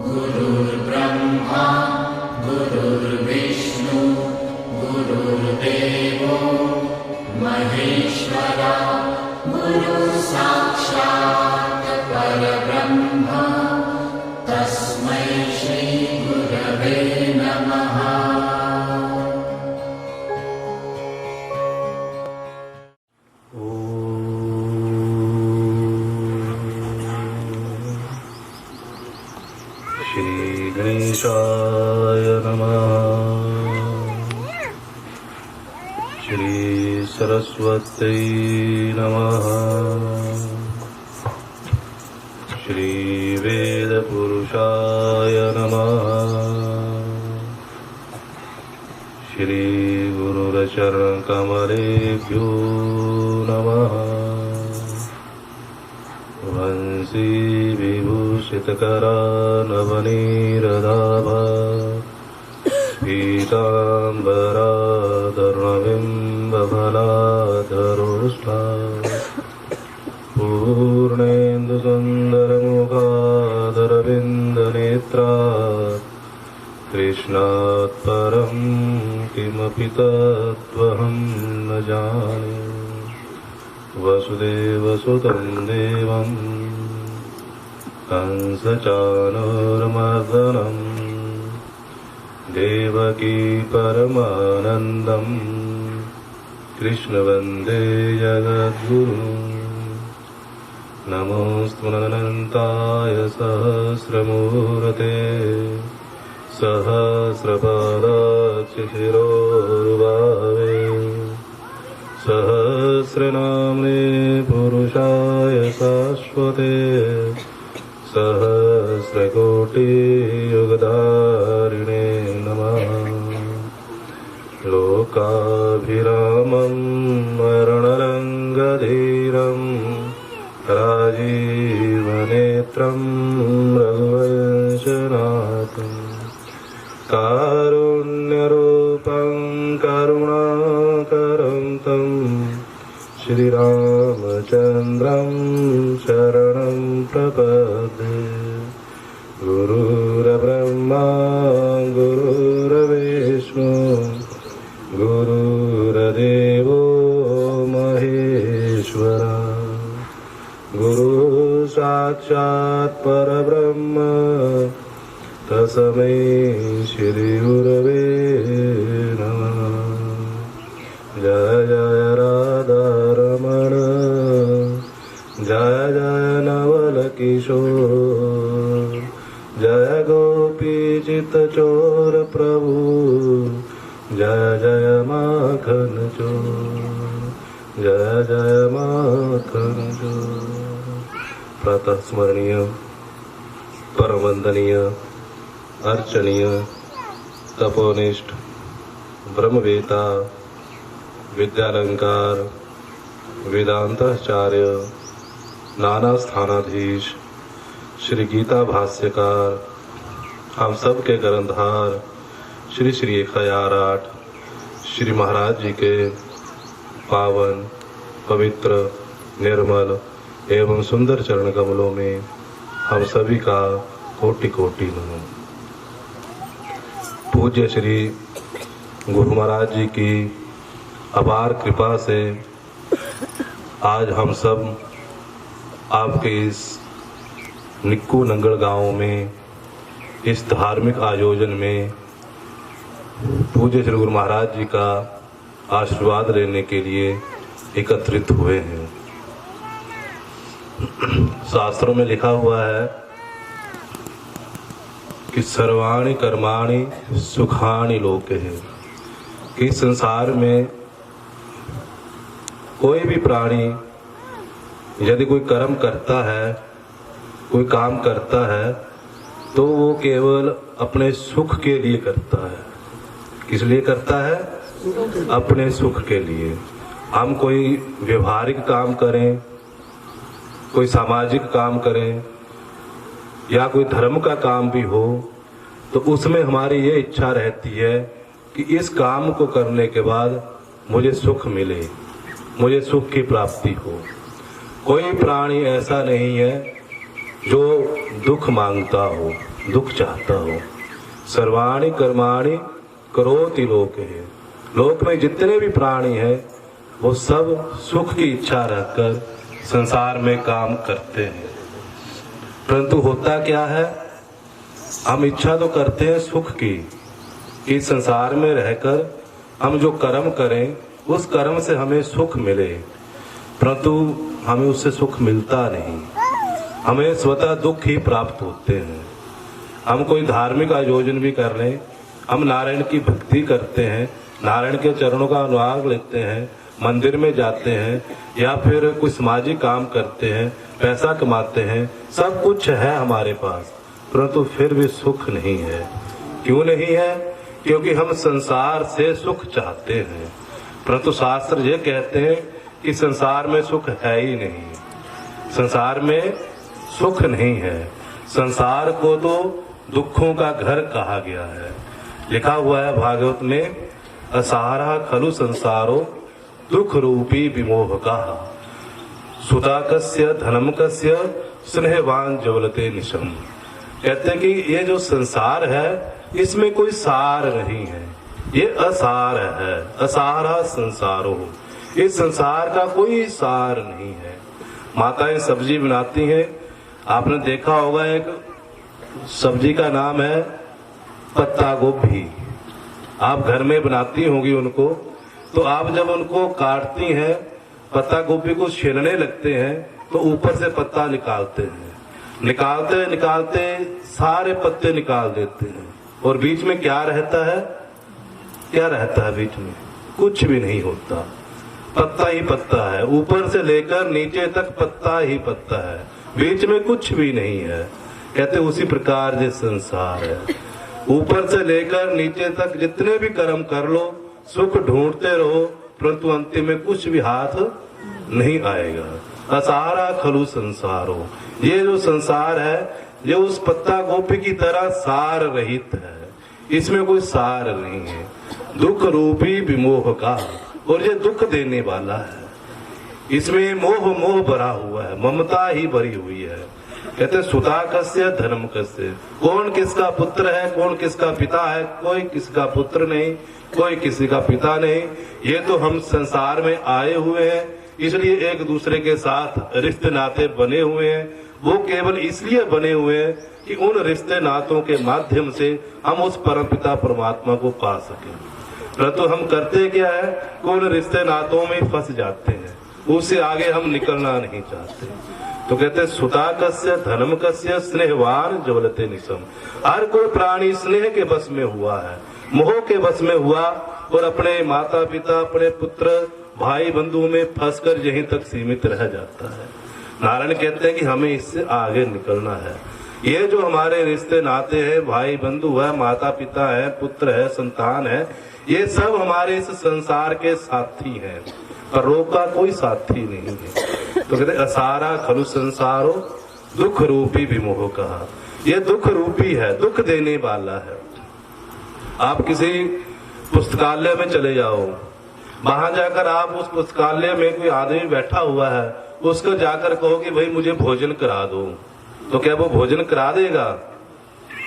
गुरुर्ब्रह्मा गुरुर्विष्णु गुरुर्देवो महेश्वरा गुरुसाक्षात् परब्रह्म तस्मै श्री गुरवे नमः। श्री गणेशाय नमः। श्री सरस्वती नमः। श्री वेदपुरुषाय नमः। श्री गुरुचरणकमलेभ्यो नमः। वंशी विभूषितकरा नवनीरदाभा पीताम्बरा धर्मबिम्बफलाधरोष्ठा पूर्णेन्दुसुन्दरमुखाधरविन्दनेत्रा कृष्णात् परं किमपि तत्त्वहं न जाने। वसुदेवसुतं देवं कंसचाणूरमर्दनं देवकी परमानन्दं कृष्ण वन्दे जगद्गुरुं। नमोऽस्तुनन्ताय सहस्रमूर्ते सहस्रपादाक्षिशिरोरुबावे सहस्रनाम्ने पुरुषाय शाश्वते सहस्रकोटियुगधारिणे नमः। लोकाभिरामं मरणरङ्गधीरं राजीवनेत्रं रघुवंशनाथं कारुण्यरूपं करुणाकरं तं श्रीरामचन्द्रं शरणं प्रपद्ये। गुरुर्ब्रह्मा गुरुर्विष्णु गुरुर्देवो महेश्वरा गुरुः साक्षात् परब्रह्म तस्मै श्री गुरवे नमः। जय जय राधारमण जय जय नवल किशोर जय गोपीचितचोर प्रभु जय जय माखन चोर जय जय माखन चोर। प्रातः स्मरणीय परमवंदनीय अर्चनीय तपोनिष्ठ ब्रह्मवेता विद्यालंकार वेदांताचार्य नाना स्थानाधीश श्री गीता भाष्यकार हम सब के ग्रंथधार श्री श्री 1008 श्री महाराज जी के पावन पवित्र निर्मल एवं सुंदर चरण कमलों में हम सभी का कोटि कोटि नमन। पूज्य श्री गुरु महाराज जी की अपार कृपा से आज हम सब आपके इस निक्कू नंगल गांव में इस धार्मिक आयोजन में पूज्य श्री गुरु महाराज जी का आशीर्वाद लेने के लिए एकत्रित हुए हैं। शास्त्रों में लिखा हुआ है कि सर्वाणि कर्माणि सुखानि लोके है कि संसार में कोई भी प्राणी यदि कोई कर्म करता है कोई काम करता है तो वो केवल अपने सुख के लिए करता है। किस लिए करता है? अपने सुख के लिए। हम कोई व्यवहारिक काम करें कोई सामाजिक काम करें या कोई धर्म का काम भी हो तो उसमें हमारी ये इच्छा रहती है कि इस काम को करने के बाद मुझे सुख मिले मुझे सुख की प्राप्ति हो। कोई प्राणी ऐसा नहीं है जो दुख मांगता हो, दुख चाहता हो। सर्वाणि कर्माणि करोति लोके। लोक में जितने भी प्राणी हैं वो सब सुख की इच्छा रखकर संसार में काम करते हैं, परंतु होता क्या है, हम इच्छा तो करते हैं सुख की कि संसार में रहकर हम जो कर्म करें उस कर्म से हमें सुख मिले, परंतु हमें उससे सुख मिलता नहीं, हमें स्वतः दुख ही प्राप्त होते हैं। हम कोई धार्मिक आयोजन भी कर लें, हम नारायण की भक्ति करते हैं, नारायण के चरणों का अनुराग लेते हैं, मंदिर में जाते हैं या फिर कोई सामाजिक काम करते हैं, पैसा कमाते हैं, सब कुछ है हमारे पास, परंतु फिर भी सुख नहीं है। क्यों नहीं है? क्योंकि हम संसार से सुख चाहते हैं, परंतु शास्त्र ये कहते हैं कि संसार में सुख है ही नहीं, संसार में सुख नहीं है। संसार को तो दुखों का घर कहा गया है। लिखा हुआ है भागवत में, असारा खलु संसारो दुख रूपी विमोह का सुता कस्य धनम कस्य स्नेहवान ज्वलते निशम। कहते हैं कि ये जो संसार है इसमें कोई सार नहीं है, ये असार है, असारा संसारो। इस संसार का कोई सार नहीं है। माताएं सब्जी बनाती हैं, आपने देखा होगा एक सब्जी का नाम है पत्ता गोभी। आप घर में बनाती होंगी उनको, तो आप जब उनको काटती हैं, पत्ता गोभी को छीलने लगते हैं तो ऊपर से पत्ता निकालते हैं, निकालते निकालते सारे पत्ते निकाल देते हैं, और बीच में क्या रहता है? क्या रहता है बीच में? कुछ भी नहीं होता, पत्ता ही पत्ता है, ऊपर से लेकर नीचे तक पत्ता ही पत्ता है, बीच में कुछ भी नहीं है। कहते उसी प्रकार ये संसार है, ऊपर से लेकर नीचे तक जितने भी कर्म कर लो, सुख ढूंढते रहो, परंतु अंतिम में कुछ भी हाथ नहीं आएगा। असारा खलु संसारो। ये जो संसार है ये उस पत्ता गोभी की तरह सार रहित है, इसमें कोई सार नहीं है। दुख रूपी विमोह का, और ये दुख देने वाला है, इसमें मोह मोह भरा हुआ है, ममता ही भरी हुई है। कहते सुता कस्य धर्म कस्य। कौन किसका पुत्र है, कौन किसका पिता है? कोई किसका पुत्र नहीं, कोई किसी का पिता नहीं। ये तो हम संसार में आए हुए हैं, इसलिए एक दूसरे के साथ रिश्ते नाते बने हुए हैं। वो केवल इसलिए बने हुए हैं कि उन रिश्ते नातों के माध्यम से हम उस परमपिता परमात्मा को पा सकें। परंतु हम करते क्या है, उन रिश्ते नातों में फंस जाते हैं, उससे आगे हम निकलना नहीं चाहते। तो कहते सुता कस्य धर्म कस्य स्नेहवान ज्वलते निशम। हर कोई प्राणी स्नेह के बस में हुआ है, मोह के बस में हुआ, और अपने माता पिता, अपने पुत्र, भाई बंधु में फंसकर यहीं तक सीमित रह जाता है। नारायण कहते हैं कि हमें इससे आगे निकलना है। ये जो हमारे रिश्ते नाते हैं, भाई बंधु है, माता पिता है, पुत्र है, संतान है, ये सब हमारे इस संसार के साथी हैं, पर रोग का कोई साथी नहीं है। तो कहते असारा खलु संसारो दुख रूपी विमोह कहा। ये दुख रूपी है, दुख देने वाला है। आप किसी पुस्तकालय में चले जाओ, वहां जाकर आप उस पुस्तकालय में कोई आदमी बैठा हुआ है, उसको जाकर कहो कि भाई मुझे भोजन करा दो, तो क्या वो भोजन करा देगा?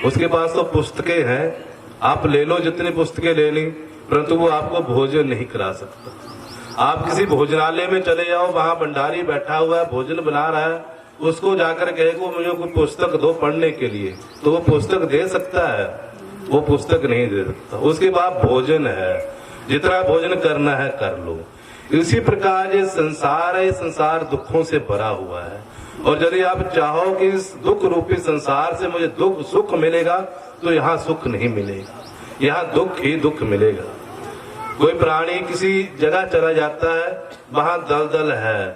उसके पास तो पुस्तकें हैं, आप ले लो जितनी पुस्तकें ले ली, परंतु वो आपको भोजन नहीं करा सकता। आप किसी भोजनालय में चले जाओ, वहां भंडारी बैठा हुआ है, भोजन बना रहा है, उसको जाकर कहेगा मुझे कोई पुस्तक दो पढ़ने के लिए, तो वो पुस्तक दे सकता है? वो पुस्तक नहीं दे सकता। उसके बाद भोजन है, जितना भोजन करना है कर लो। इसी प्रकार ये संसार है, संसार दुखों से भरा हुआ है, और यदि आप चाहो कि इस दुख रूपी संसार से मुझे दुख सुख मिलेगा, तो यहाँ सुख नहीं मिलेगा, यहाँ दुख ही दुख मिलेगा। कोई प्राणी किसी जगह चला जाता है, वहां दलदल है,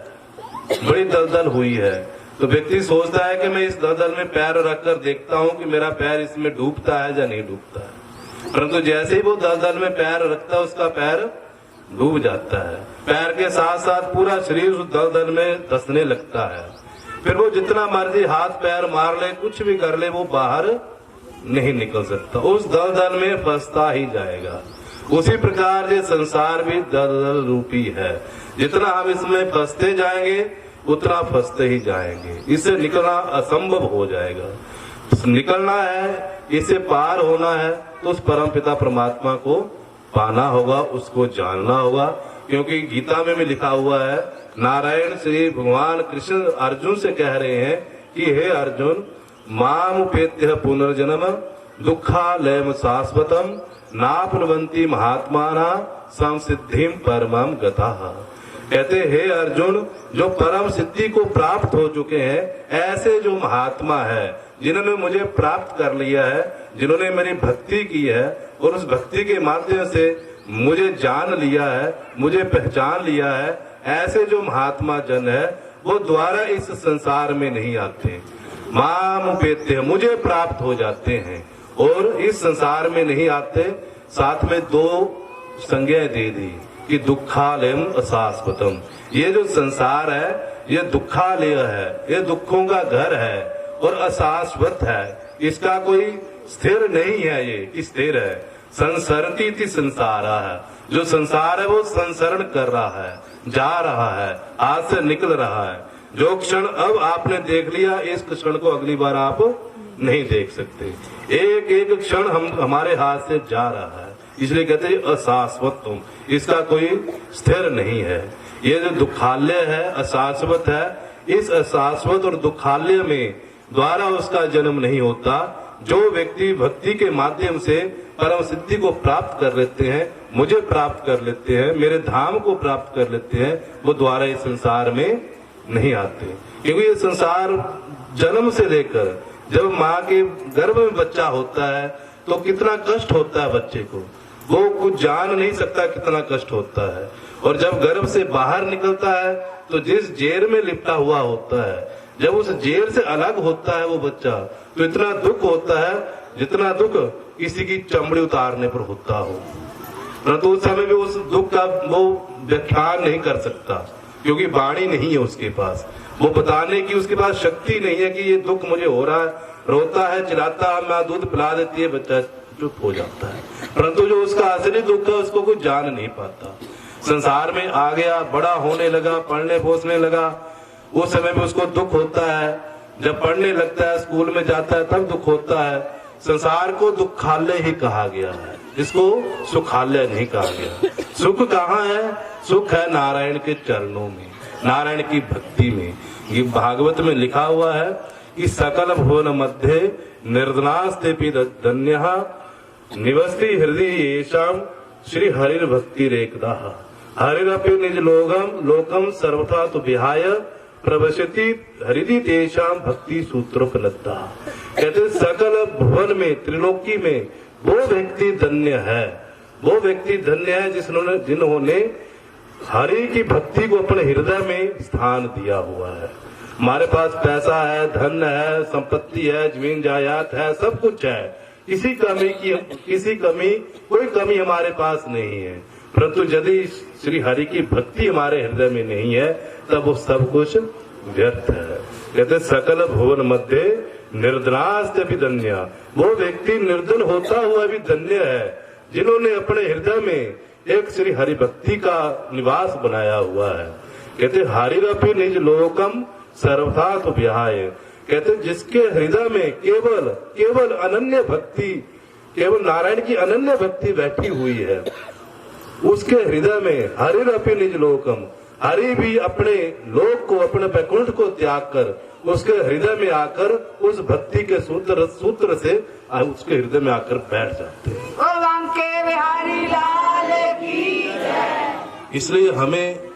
बड़ी दलदल हुई है, तो व्यक्ति सोचता है कि मैं इस दलदल में पैर रखकर देखता हूँ कि मेरा पैर इसमें डूबता है या नहीं डूबता है। परंतु जैसे ही वो दलदल में पैर रखता है, उसका पैर डूब जाता है, पैर के साथ साथ पूरा शरीर उस दलदल में धंसने लगता है। फिर वो जितना मर्जी हाथ पैर मार ले, कुछ भी कर ले, वो बाहर नहीं निकल सकता, उस दलदल में फंसता ही जाएगा। उसी प्रकार ये संसार भी दलदल रूपी है, जितना हम इसमें फंसते जाएंगे उतना फंसते ही जाएंगे, इससे निकलना असंभव हो जाएगा। निकलना है, इससे पार होना है तो उस परम पिता परमात्मा को पाना होगा, उसको जानना होगा। क्योंकि गीता में भी लिखा हुआ है, नारायण श्री भगवान कृष्ण अर्जुन से कह रहे हैं कि हे अर्जुन, माम उपेत्य पुनर्जन्म दुःखालयम शाश्वतम नाप्नुवन्ति महात्माना संसिद्धिम परमम गताः। कहते हे अर्जुन, जो परम सिद्धि को प्राप्त हो चुके हैं, ऐसे जो महात्मा है, जिन्होंने मुझे प्राप्त कर लिया है, जिन्होंने मेरी भक्ति की है और उस भक्ति के माध्यम से मुझे जान लिया है, मुझे पहचान लिया है, ऐसे जो महात्मा जन है वो द्वारा इस संसार में नहीं आते। माम उपेत्य, मुझे प्राप्त हो जाते हैं और इस संसार में नहीं आते। साथ में दो संज्ञा दे दी कि दुःखालयम अशाश्वतम। ये जो संसार है ये दुःखालय है, ये दुखों का घर है और अशाश्वत है, इसका कोई स्थिर नहीं है, ये स्थिर है। संसरती थी संसारा है, जो संसार है वो संसरण कर रहा है, जा रहा है, आज से निकल रहा है। जो क्षण अब आपने देख लिया, इस क्षण को अगली बार आप नहीं देख सकते। एक एक क्षण हमारे हाथ से जा रहा है, इसलिए कहते हैं अशाश्वत तुम, इसका कोई स्थिर नहीं है। ये जो दुखालय है, अशाश्वत है। इस अशाश्वत और दुखालय में द्वारा उसका जन्म नहीं होता। जो व्यक्ति भक्ति के माध्यम से परम सिद्धि को प्राप्त कर लेते हैं, मुझे प्राप्त कर लेते हैं, मेरे धाम को प्राप्त कर लेते हैं, वो द्वारा इस संसार में नहीं आते। क्योंकि ये संसार जन्म से लेकर जब माँ के गर्भ में बच्चा होता है तो कितना कष्ट होता है बच्चे को, वो कुछ जान नहीं सकता कितना कष्ट होता है। और जब गर्भ से बाहर निकलता है तो जिस जेल में लिपटा हुआ होता है, जब उस जेल से अलग होता है वो बच्चा, तो इतना दुख होता है जितना दुख किसी की चमड़ी उतारने पर होता हो। परंतु उस समय भी उस दुख का वो व्याख्यान नहीं कर सकता, क्योंकि वाणी नहीं है उसके पास, वो बताने की उसके पास शक्ति नहीं है कि ये दुख मुझे हो रहा है। रोता है, चिल्लाता है, माँ दूध पिला देती है, बच्चा चुप हो जाता है। परंतु जो उसका असली दुख है उसको कोई जान नहीं पाता। संसार में आ गया, बड़ा होने लगा, पढ़ने पोसने लगा, उस समय में उसको दुख होता है। जब पढ़ने लगता है, स्कूल में जाता है, तब दुख होता है। संसार को दुखालय ही कहा गया है, इसको सुखालय नहीं कहा गया। सुख कहाँ है? सुख है नारायण के चरणों में, नारायण की भक्ति में। ये भागवत में लिखा हुआ है कि सकल भुवन मध्य निर्दनास्ते धन्यः निवसति हृदय येषाम श्री हरिर भक्ति रेकदा हरिरपि निज लोकम सर्वथा तो विहाय प्रवशति हरिदि तेषाम भक्ति सूत्रोपलब्धा। कहते सकल भुवन में, त्रिलोकी में वो व्यक्ति धन्य है, वो व्यक्ति धन्य है जिन्होंने हरि की भक्ति को अपने हृदय में स्थान दिया हुआ है। हमारे पास पैसा है, धन है, संपत्ति है, जमीन जायदाद है, सब कुछ है, कोई कमी हमारे पास नहीं है। परंतु यदि श्री हरि की भक्ति हमारे हृदय में नहीं है तब वो सब कुछ व्यर्थ है। कहते सकल भुवन मध्य निर्धनास्ते भी धन्य, वो व्यक्ति निर्धन होता हुआ भी धन्य है जिन्होंने अपने हृदय में एक श्री हरि भक्ति का निवास बनाया हुआ है। कहते हरिरपि निज लोकम सर्वथा तो विहाय। कहते जिसके हृदय में केवल अनन्य भक्ति, केवल नारायण की अनन्य भक्ति बैठी हुई है, उसके हृदय में हरिरपि निज लोकम, हरि भी अपने लोक को, अपने वैकुंठ को त्याग कर उसके हृदय में आकर उस भक्ति के सूत्र से उसके हृदय में आकर बैठ जाते हैं। इसलिए हमें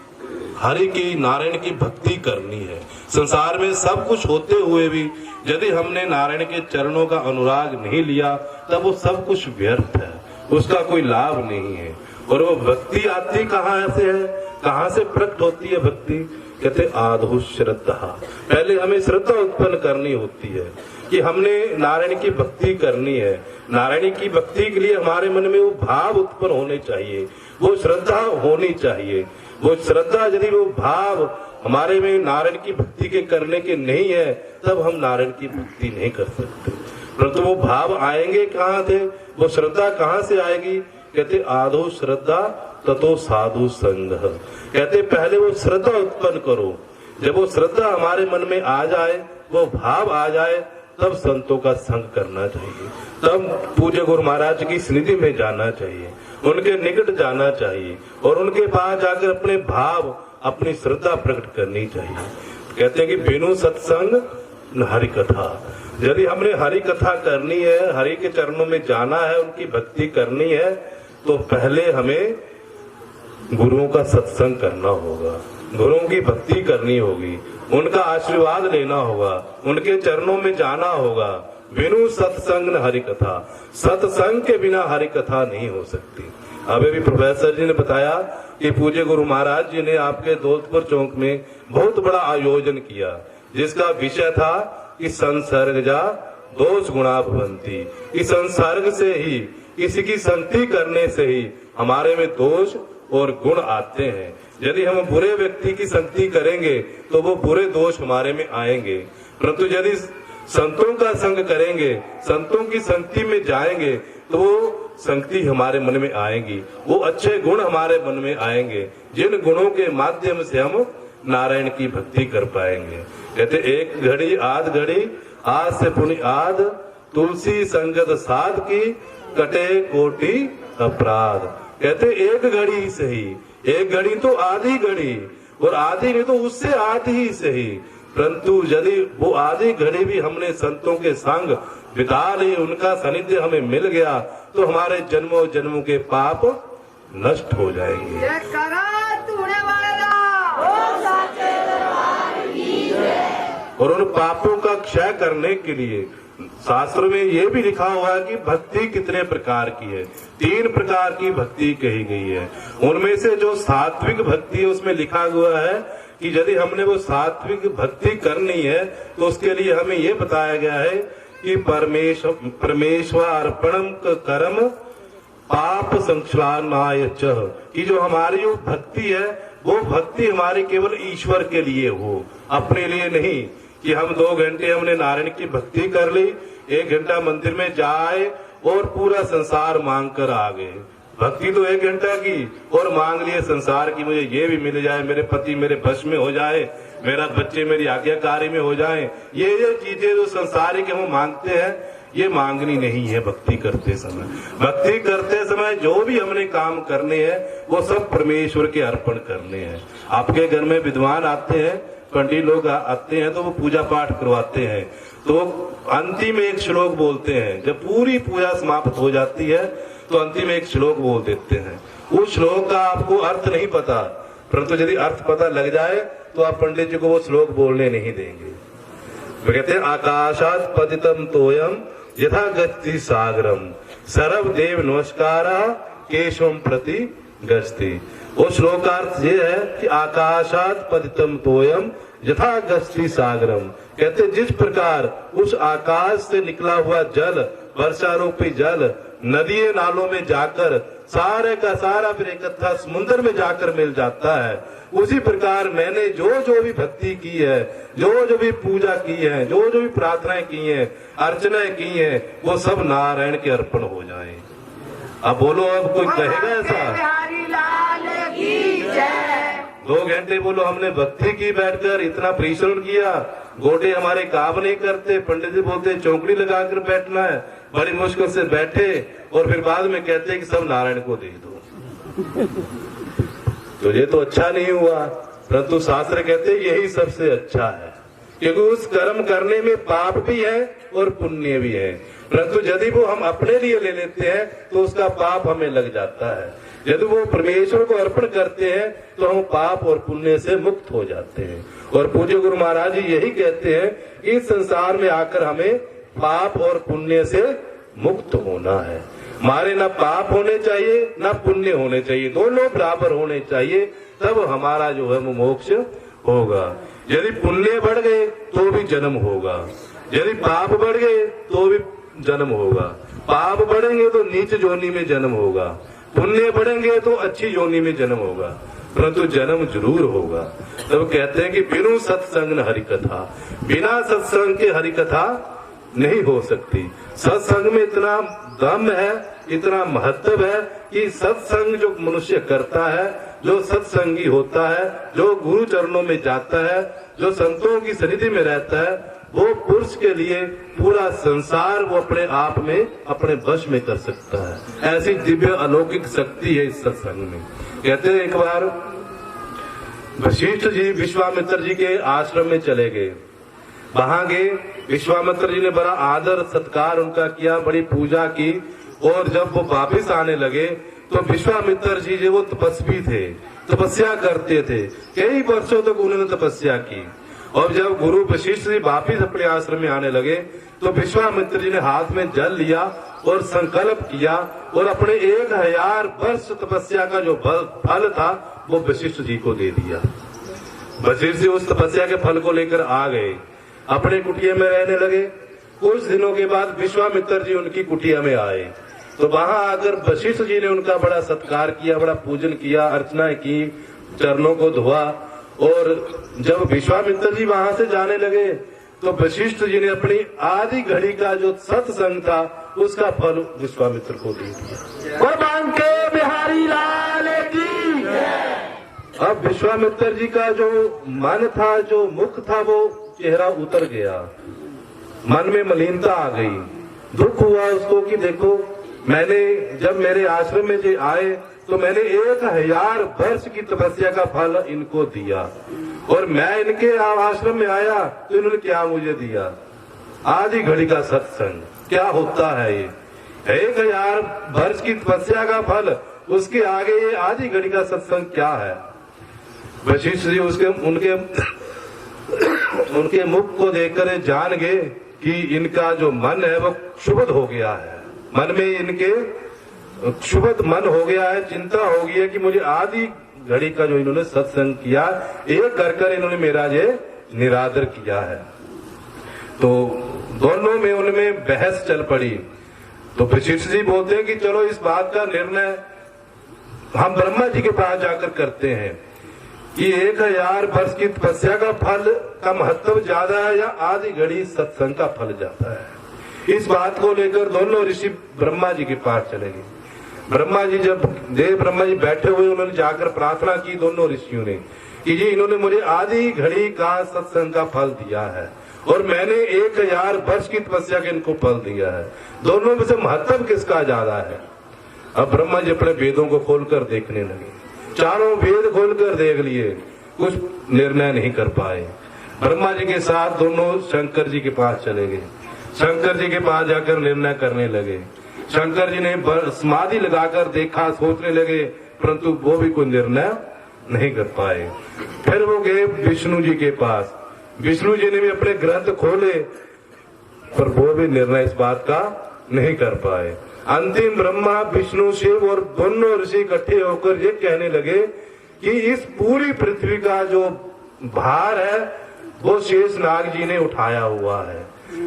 हरि की, नारायण की भक्ति करनी है। संसार में सब कुछ होते हुए भी यदि हमने नारायण के चरणों का अनुराग नहीं लिया तब वो सब कुछ व्यर्थ है, उसका कोई लाभ नहीं है। और वो भक्ति आती कहाँ से है, कहाँ से प्रकट होती है भक्ति? कहते आधु श्रद्धा। पहले हमें श्रद्धा उत्पन्न करनी होती है कि हमने नारायण की भक्ति करनी है। नारायण की भक्ति के लिए हमारे मन में वो भाव उत्पन्न होने चाहिए, वो श्रद्धा होनी चाहिए। वो श्रद्धा यदि वो भाव हमारे में नारायण की भक्ति के करने के नहीं है तब हम नारायण की भक्ति नहीं कर सकते। परंतु वो भाव आएंगे कहाँ थे, वो श्रद्धा कहाँ से आएगी? कहते आधो श्रद्धा ततो साधु संग। कहते पहले वो श्रद्धा उत्पन्न करो जब वो श्रद्धा हमारे मन में आ जाए, वो भाव आ जाए, तब संतों का संग करना चाहिए, तब पूज्य गुरु महाराज की सन्निधि में जाना चाहिए, उनके निकट जाना चाहिए और उनके पास जाकर अपने भाव, अपनी श्रद्धा प्रकट करनी चाहिए। कहते हैं कि बिनु सत्संग न हरि कथा। यदि हमने हरि कथा करनी है, हरि के चरणों में जाना है, उनकी भक्ति करनी है, तो पहले हमें गुरुओं का सत्संग करना होगा, गुरुओं की भक्ति करनी होगी, उनका आशीर्वाद लेना होगा, उनके चरणों में जाना होगा। बिनु सत्संग न हरि कथा, सत्संग के बिना हरि कथा नहीं हो सकती। अभी भी प्रोफेसर जी ने बताया कि पूज्य गुरु महाराज जी ने आपके दौलतपुर चौक में बहुत बड़ा आयोजन किया, जिसका विषय था कि संसर्गजा दोष गुणा भवंती। इस संसर्ग से ही, किसी की संगति करने से ही हमारे में दोष और गुण आते हैं। यदि हम बुरे व्यक्ति की संगति करेंगे तो वो बुरे दोष हमारे में आएंगे, परंतु यदि संतों का संग करेंगे, संतों की संगति में जाएंगे, तो वो संगति हमारे मन में आएगी, वो अच्छे गुण हमारे मन में आएंगे, जिन गुणों के माध्यम से हम नारायण की भक्ति कर पाएंगे। कहते एक घड़ी आध घड़ी, आज से पुनि आध, तुलसी संगत साध की, कटे कोटि अपराध। कहते एक घड़ी सही, एक घड़ी तो आधी घड़ी, और आधी नहीं तो उससे आधी ही सही, परंतु यदि वो आधी घड़ी भी हमने संतों के संग बिता ली, उनका सानिध्य हमें मिल गया, तो हमारे जन्मों जन्मों के पाप नष्ट हो जाएंगे। और उन पापों का क्षय करने के लिए शास्त्र में ये भी लिखा हुआ है कि भक्ति कितने प्रकार की है। 3 प्रकार की भक्ति कही गई है। उनमें से जो सात्विक भक्ति है, उसमें लिखा हुआ है कि यदि हमने वो सात्विक भक्ति करनी है, तो उसके लिए हमें ये बताया गया है कि परमेश्वर अर्पणम कर्म पाप संक्षालनाय च, कि जो हमारी जो भक्ति है, वो भक्ति हमारी केवल ईश्वर के लिए हो, अपने लिए नहीं। कि हम 2 घंटे हमने नारायण की भक्ति कर ली, 1 घंटा मंदिर में जाए और पूरा संसार मांग कर आ गए। भक्ति तो 1 घंटा की, और मांग लिए संसार की, मुझे ये भी मिल जाए, मेरे पति मेरे बश में हो जाए, मेरा बच्चे मेरी आज्ञाकारी में हो जाए। ये चीजें जो संसारिक हम मांगते हैं, ये मांगनी नहीं है। भक्ति करते समय, भक्ति करते समय जो भी हमने काम करने हैं, वो सब परमेश्वर के अर्पण करने हैं। आपके घर में विद्वान आते हैं, पंडित लोग आते हैं, तो वो पूजा पाठ करवाते हैं, तो अंतिम एक श्लोक बोलते हैं। जब पूरी पूजा समाप्त हो जाती है, तो अंतिम एक श्लोक बोल देते हैं। उस श्लोक का आपको अर्थ नहीं पता, परंतु यदि अर्थ पता लग जाए, तो आप पंडित जी को वो श्लोक बोलने नहीं देंगे। वो कहते हैं आकाशात पतितम तोयम यथा गति सागरम, सर्वदेव नमस्कारा केशवम प्रति गस्ती। वो श्लोक का अर्थ ये है कि आकाशात पतितम तोयम यथा गस्ती सागरम। कहते जिस प्रकार उस आकाश से निकला हुआ जल, वर्षारूपी जल नदियों नालों में जाकर सारे का सारा फिर इकट्ठा समुद्र में जाकर मिल जाता है, उसी प्रकार मैंने जो भी भक्ति की है, जो भी पूजा की है, जो भी प्रार्थनाएं की हैं, अर्चनाएं की हैं, वो सब नारायण के अर्पण हो जाएं। अब बोलो, अब कोई कहेगा ऐसा? 2 घंटे बोलो हमने भक्ति की, बैठकर इतना परिश्रम किया, गोटे हमारे काम नहीं करते, पंडित जी बोलते चौकड़ी लगाकर बैठना है, बड़ी मुश्किल से बैठे, और फिर बाद में कहते हैं कि सब नारायण को दे दो। तो ये तो अच्छा नहीं हुआ, परंतु शास्त्र कहते हैं यही सबसे अच्छा है, क्योंकि उस कर्म करने में पाप भी है और पुण्य भी है। परंतु यदि वो हम अपने लिए ले लेते हैं, तो उसका पाप हमें लग जाता है। यदि वो परमेश्वर को अर्पण करते हैं, तो हम पाप और पुण्य से मुक्त हो जाते हैं। और पूज्य गुरु महाराज जी यही कहते हैं कि इस संसार में आकर हमें पाप और पुण्य से मुक्त होना है। हमारे ना पाप होने चाहिए, ना पुण्य होने चाहिए, दोनों बराबर होने चाहिए, तब हमारा जो है वो मोक्ष होगा। यदि पुण्य बढ़ गए तो भी जन्म होगा, यदि पाप बढ़ गए तो भी जन्म होगा। पाप बढ़ेंगे तो नीच योनि में जन्म होगा, पुण्य बढ़ेंगे तो अच्छी योनि में जन्म होगा, परंतु जन्म जरूर होगा। तब कहते हैं कि बिनु सत्संग न हरि कथा, बिना सत्संग के हरि कथा नहीं हो सकती। सत्संग में इतना दम है, इतना महत्व है कि सत्संग जो मनुष्य करता है, जो सत्संगी होता है, जो गुरु चरणों में जाता है, जो संतों की सन्निधि में रहता है, वो पुरुष के लिए पूरा संसार वो अपने आप में अपने वश में कर सकता है। ऐसी दिव्य अलौकिक शक्ति है इस सत्संग में। कहते हैं एक बार वशिष्ठ जी विश्वामित्र जी के आश्रम में चले गए। वहां गए, विश्वामित्र जी ने बड़ा आदर सत्कार उनका किया, बड़ी पूजा की। और जब वो वापिस आने लगे तो विश्वामित्र जी जो वो तपस्वी थे, तपस्या करते थे, कई वर्षों तक उन्होंने तपस्या की। और जब गुरु वशिष्ठ जी वापिस अपने आश्रम में आने लगे तो विश्वामित्र जी ने हाथ में जल लिया और संकल्प किया और अपने 1000 वर्ष तपस्या का जो फल था वो वशिष्ठ जी को दे दिया। वशिष्ठ जी उस तपस्या के फल को लेकर आ गए, अपने कुटिया में रहने लगे। कुछ दिनों के बाद विश्वामित्र जी उनकी कुटिया में आए तो वहां आकर वशिष्ठ जी ने उनका बड़ा सत्कार किया, बड़ा पूजन किया, अर्चनाएं की, चरणों को धोआ। और जब विश्वामित्र जी वहां से जाने लगे तो वशिष्ठ जी ने अपनी आधी घड़ी का जो सत्संग था उसका फल विश्वामित्र को दे दिया। भगवान के बिहारी लाल की। अब विश्वामित्र जी का जो मन था, जो मुख था, वो चेहरा उतर गया, मन में मलिनता आ गई। दुख हुआ उसको कि देखो, मैंने जब मेरे आश्रम में जो आए तो मैंने 1000 वर्ष की तपस्या का फल इनको दिया और मैं इनके आश्रम में आया तो इन्होंने क्या मुझे दिया? आधी घड़ी का सत्संग। क्या होता है ये? 1000 वर्ष की तपस्या का फल, उसके आगे ये आधी घड़ी का सत्संग क्या है? वशिष्ठ जी उनके मुख को देखकर जान गए कि इनका जो मन है वो क्षुब्ध हो गया है, मन में इनके क्षुब्ध मन हो गया है, चिंता हो गई है कि मुझे आधी घड़ी का जो इन्होंने सत्संग किया, एक कर इन्होंने मेरा ये निरादर किया है। तो दोनों में उनमें बहस चल पड़ी। तो वशिष्ठ जी बोलते हैं कि चलो इस बात का निर्णय हम ब्रह्मा जी के पास जाकर करते हैं कि 1000 वर्ष की तपस्या का फल का महत्व ज्यादा है या आधी घड़ी सत्संग का फल ज्यादा है। इस बात को लेकर दोनों ऋषि ब्रह्मा जी के पास चले गए। ब्रह्मा जी ब्रह्मा जी बैठे हुए, उन्होंने जाकर प्रार्थना की दोनों ऋषियों ने कि जी इन्होंने मुझे आधी घड़ी का सत्संग का फल दिया है और मैंने 1000 वर्ष की तपस्या का इनको फल दिया है, दोनों में से महत्व किसका ज्यादा है? अब ब्रह्मा जी अपने वेदों को खोलकर देखने लगे, चारों वेद खोलकर देख लिए, कुछ निर्णय नहीं कर पाए। ब्रह्मा जी के साथ दोनों शंकर जी के पास चले गए। शंकर जी के पास जाकर निर्णय करने लगे। शंकर जी ने समाधि लगाकर देखा, सोचने लगे, परंतु वो भी कोई निर्णय नहीं कर पाए। फिर वो गए विष्णु जी के पास। विष्णु जी ने भी अपने ग्रंथ खोले पर वो भी निर्णय इस बात का नहीं कर पाए। अंतिम ब्रह्मा, विष्णु, शिव और दोनों ऋषि इकट्ठे होकर ये कहने लगे कि इस पूरी पृथ्वी का जो भार है वो शेष नाग जी ने उठाया हुआ है।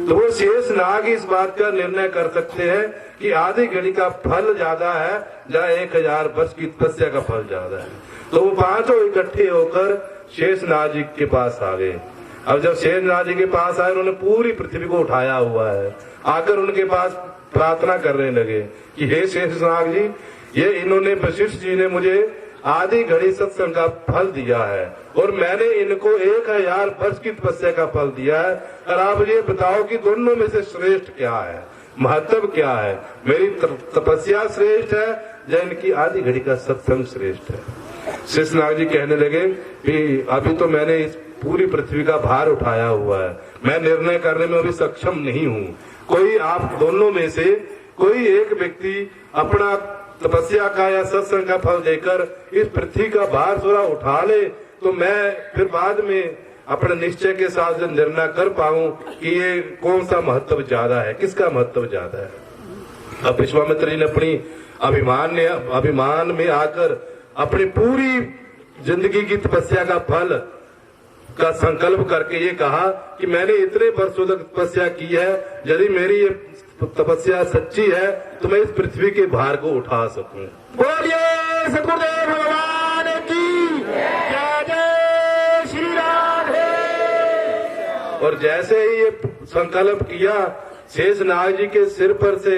तो वो शेष नाग इस बात का निर्णय कर सकते हैं कि आधी घड़ी का फल ज्यादा है या 1000 वर्ष की तपस्या का फल ज्यादा है। तो वो पांचों इकट्ठे होकर शेष नाग जी के पास आ गए। अब जब शेष नाग जी के पास आए, उन्होंने पूरी पृथ्वी को उठाया हुआ है, आकर उनके पास प्रार्थना करने लगे कि हे शेष नाग जी, ये इन्होंने वशिष्ठ जी ने मुझे आधी घड़ी सत्संग का फल दिया है और मैंने इनको 1000 वर्ष की तपस्या का फल दिया है, और आप ये बताओ कि दोनों में से श्रेष्ठ क्या है, महत्व क्या है? मेरी तपस्या श्रेष्ठ है या इनकी आधी घड़ी का सत्संग श्रेष्ठ है? शेषनाग जी कहने लगे कि अभी तो मैंने इस पूरी पृथ्वी का भार उठाया हुआ है, मैं निर्णय करने में अभी सक्षम नहीं हूँ। कोई आप दोनों में से कोई एक व्यक्ति अपना तपस्या का या सत्संग का फल देकर इस पृथ्वी का भार थोड़ा उठा ले तो मैं फिर बाद में अपने निश्चय के साथ निर्णय कर पाऊं कि ये कौन सा महत्व ज्यादा है, किसका महत्व ज्यादा है। अब विश्वामित्र जी ने अपनी अभिमान में आकर अपनी पूरी जिंदगी की तपस्या का फल का संकल्प करके ये कहा कि मैंने इतने वर्षों तक तपस्या की है, यदि मेरी ये तपस्या सच्ची है तो मैं इस पृथ्वी के भार को उठा सकूं। बोलिए सतगुरुदेव भगवान की जय, जय श्री राधे। और जैसे ही ये संकल्प किया, शेषनाग जी के सिर पर से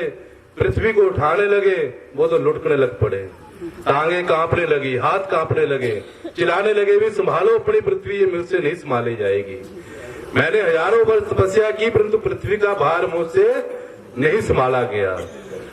पृथ्वी को उठाने लगे, वो तो लुढ़कने लग पड़े। टांगे कांपने लगी, हाथ कांपने लगे, चिल्लाने लगे भी संभालो अपनी पृथ्वी, ये मुझसे नहीं संभाली जाएगी। मैंने हजारों वर्ष तपस्या की परंतु पृथ्वी का भार मुझसे नहीं संभाला गया।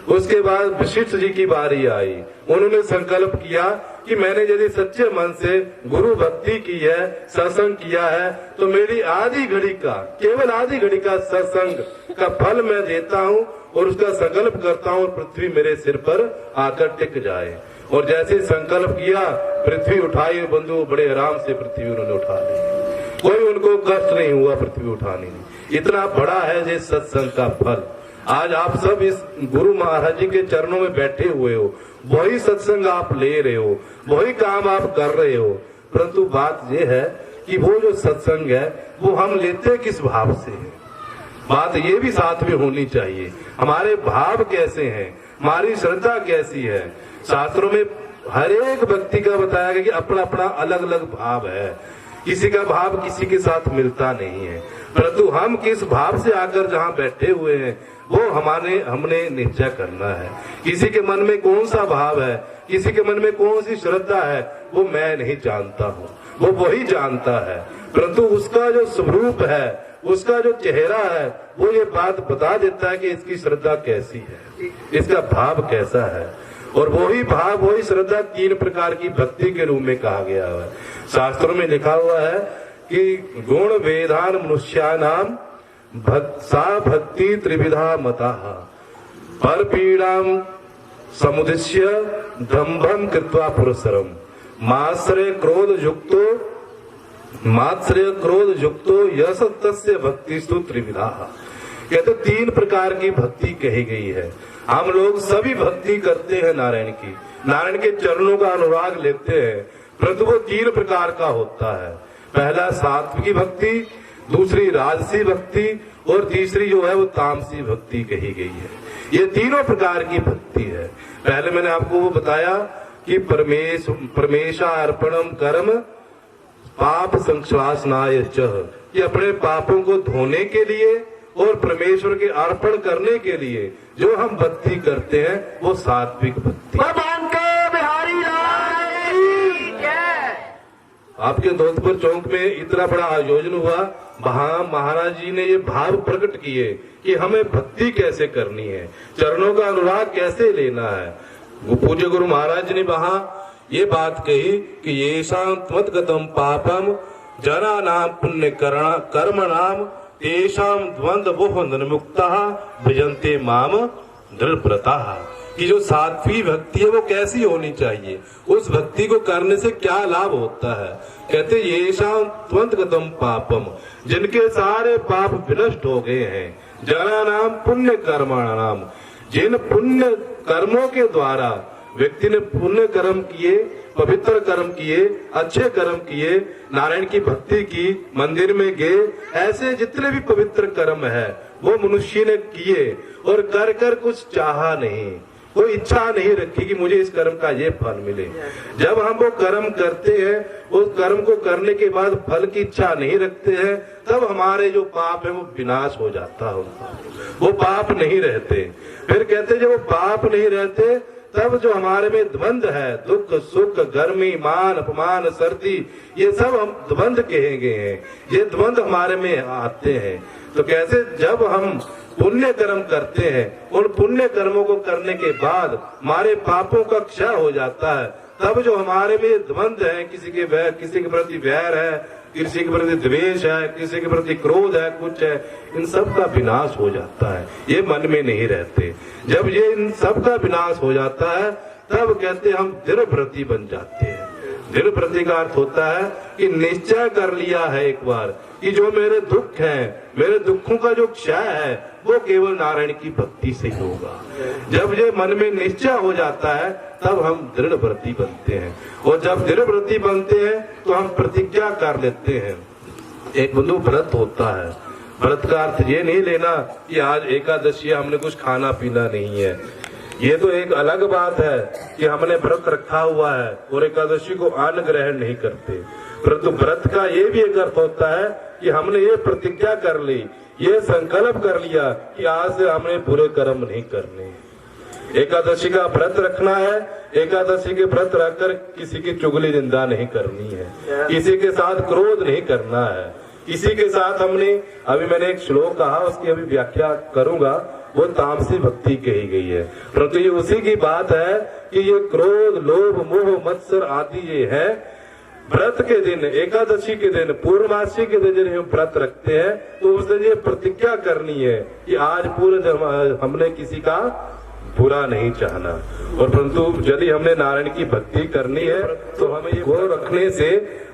उसके बाद वशिष्ठ जी की बारी आई। उन्होंने संकल्प किया कि मैंने यदि सच्चे मन से गुरु भक्ति की है, सत्संग किया है, तो मेरी आधी घड़ी का, केवल आधी घड़ी का सत्संग का फल मैं देता हूँ और उसका संकल्प करता हूँ, पृथ्वी मेरे सिर पर आकर टिक जाए। और जैसे संकल्प किया, पृथ्वी उठाई, बंधु बड़े आराम से पृथ्वी उन्होंने उठा ली, कोई उनको कष्ट नहीं हुआ पृथ्वी उठाने में। इतना बड़ा है ये सत्संग का फल। आज आप सब इस गुरु महाराज जी के चरणों में बैठे हुए हो, वही सत्संग आप ले रहे हो, वही काम आप कर रहे हो, परंतु बात यह है कि वो जो सत्संग है वो हम लेते किस भाव से है। बात ये भी साथ में होनी चाहिए, हमारे भाव कैसे हैं, हमारी श्रद्धा कैसी है। शास्त्रों में हर एक व्यक्ति का बताया गया कि अपना अपना अलग अलग भाव है, किसी का भाव किसी के साथ मिलता नहीं है, परंतु हम किस भाव से आकर जहाँ बैठे हुए हैं वो हमने निश्चय करना है। किसी के मन में कौन सा भाव है, किसी के मन में कौन सी श्रद्धा है, वो मैं नहीं जानता हूँ, वो वही जानता है, परंतु उसका जो स्वरूप है, उसका जो चेहरा है, वो ये बात बता देता है कि इसकी श्रद्धा कैसी है, इसका भाव कैसा है। और वही भाव, वही श्रद्धा 3 प्रकार की भक्ति के रूप में कहा गया है। शास्त्रों में लिखा हुआ है कि गुण वेदान मनुष्यानाम सा भक्ति त्रिविधा मता पर पीड़ाम समुदिश्य दंभम कृत्वा पुरस्सरम मात्सर्य क्रोध युक्तो यश तस्य भक्तिस्तु त्रिविधा। कहते 3 प्रकार की भक्ति कही गई है। हम लोग सभी भक्ति करते हैं नारायण की, नारायण के चरणों का अनुराग लेते हैं, परंतु वो 3 प्रकार का होता है। पहला सात्विकी भक्ति, दूसरी राजसी भक्ति और तीसरी जो है वो तामसी भक्ति कही गई है। ये तीनों प्रकार की भक्ति है। पहले मैंने आपको वो बताया कि परमेशार्पणम कर्म पाप संश्वासनाय च, ये अपने पापों को धोने के लिए और परमेश्वर के अर्पण करने के लिए जो हम भक्ति करते हैं वो सात्विक भक्ति। आपके धौतपुर चौक में इतना बड़ा आयोजन हुआ, वहां महाराज जी ने ये भाव प्रकट किए कि हमें भक्ति कैसे करनी है, चरणों का अनुराग कैसे लेना है। पूज्य गुरु महाराज ने वहां ये बात कही कि ये शांतमतगतम पापम जना नाम पुण्य कर्म नाम तेषाम द्वंद्व बोहन मुक्ता भजन्ते माम दृढ़व्रता। कि जो सात्विक भक्ति है वो कैसी होनी चाहिए, उस भक्ति को करने से क्या लाभ होता है। कहते ये शांतगतम पापम, जिनके सारे पाप विनष्ट हो गए हैं, जना नाम पुण्य कर्माणाम, जिन पुण्य कर्मों के द्वारा व्यक्ति ने पुण्य कर्म किए, पवित्र कर्म किए, अच्छे कर्म किए, नारायण की भक्ति की, मंदिर में गए, ऐसे जितने भी पवित्र कर्म है वो मनुष्य ने किए और कर कर कुछ चाहा नहीं, कोई इच्छा नहीं रखी कि मुझे इस कर्म का ये फल मिले। जब हम वो कर्म करते हैं, उस कर्म को करने के बाद फल की इच्छा नहीं रखते हैं, तब हमारे जो पाप है वो विनाश हो जाता है, वो पाप नहीं रहते। फिर कहते जब वो पाप नहीं रहते तब जो हमारे में द्वंद है, दुख सुख गर्मी मान अपमान सर्दी, ये सब हम द्वंद कहे गए हैं, ये द्वंद हमारे में आते हैं। तो कैसे जब हम पुण्य कर्म करते हैं, उन पुण्य कर्मों को करने के बाद हमारे पापों का क्षय हो जाता है, तब जो हमारे में द्वंद है, किसी के प्रति वैर है, किसी के प्रति द्वेष है, किसी के प्रति क्रोध है, कुछ है, इन सब का विनाश हो जाता है, ये मन में नहीं रहते। जब ये इन सब का विनाश हो जाता है तब कहते हम दृढ़व्रती बन जाते हैं। दृढ़व्रती का अर्थ होता है कि निश्चय कर लिया है एक बार कि जो मेरे दुख हैं, मेरे दुखों का जो क्षय है वो केवल नारायण की भक्ति से ही होगा। जब ये मन में निश्चय हो जाता है तब हम दृढ़व्रती बनते हैं, और जब दृढ़व्रती बनते हैं तो हम प्रतिज्ञा कर लेते हैं। एक बंधु व्रत होता है, व्रत का अर्थ ये नहीं लेना कि आज एकादशी हमने कुछ खाना पीना नहीं है, ये तो एक अलग बात है कि हमने व्रत रखा हुआ है और एकादशी को अन्न ग्रहण नहीं करते, परंतु व्रत का ये भी एक अर्थ होता है कि हमने ये प्रतिज्ञा कर ली, ये संकल्प कर लिया कि आज से हमने बुरे कर्म नहीं करने। एकादशी का व्रत रखना है। एकादशी के व्रत रखकर किसी की चुगली निंदा नहीं करनी है, किसी के साथ क्रोध नहीं करना है, किसी के साथ हमने अभी मैंने एक श्लोक कहा, उसकी अभी व्याख्या करूंगा, वो तामसी भक्ति कही गई है, परंतु ये उसी की बात है कि ये क्रोध, लोभ, मोह, मत्सर आदि ये है। व्रत के दिन, एकादशी के दिन, पूर्णमासी के दिन जब हम व्रत रखते हैं तो उस दिन ये प्रतिज्ञा करनी है कि आज पूरे हमने किसी का बुरा नहीं चाहना। और परंतु यदि हमने नारायण की भक्ति करनी है तो हमें ये वो रखने से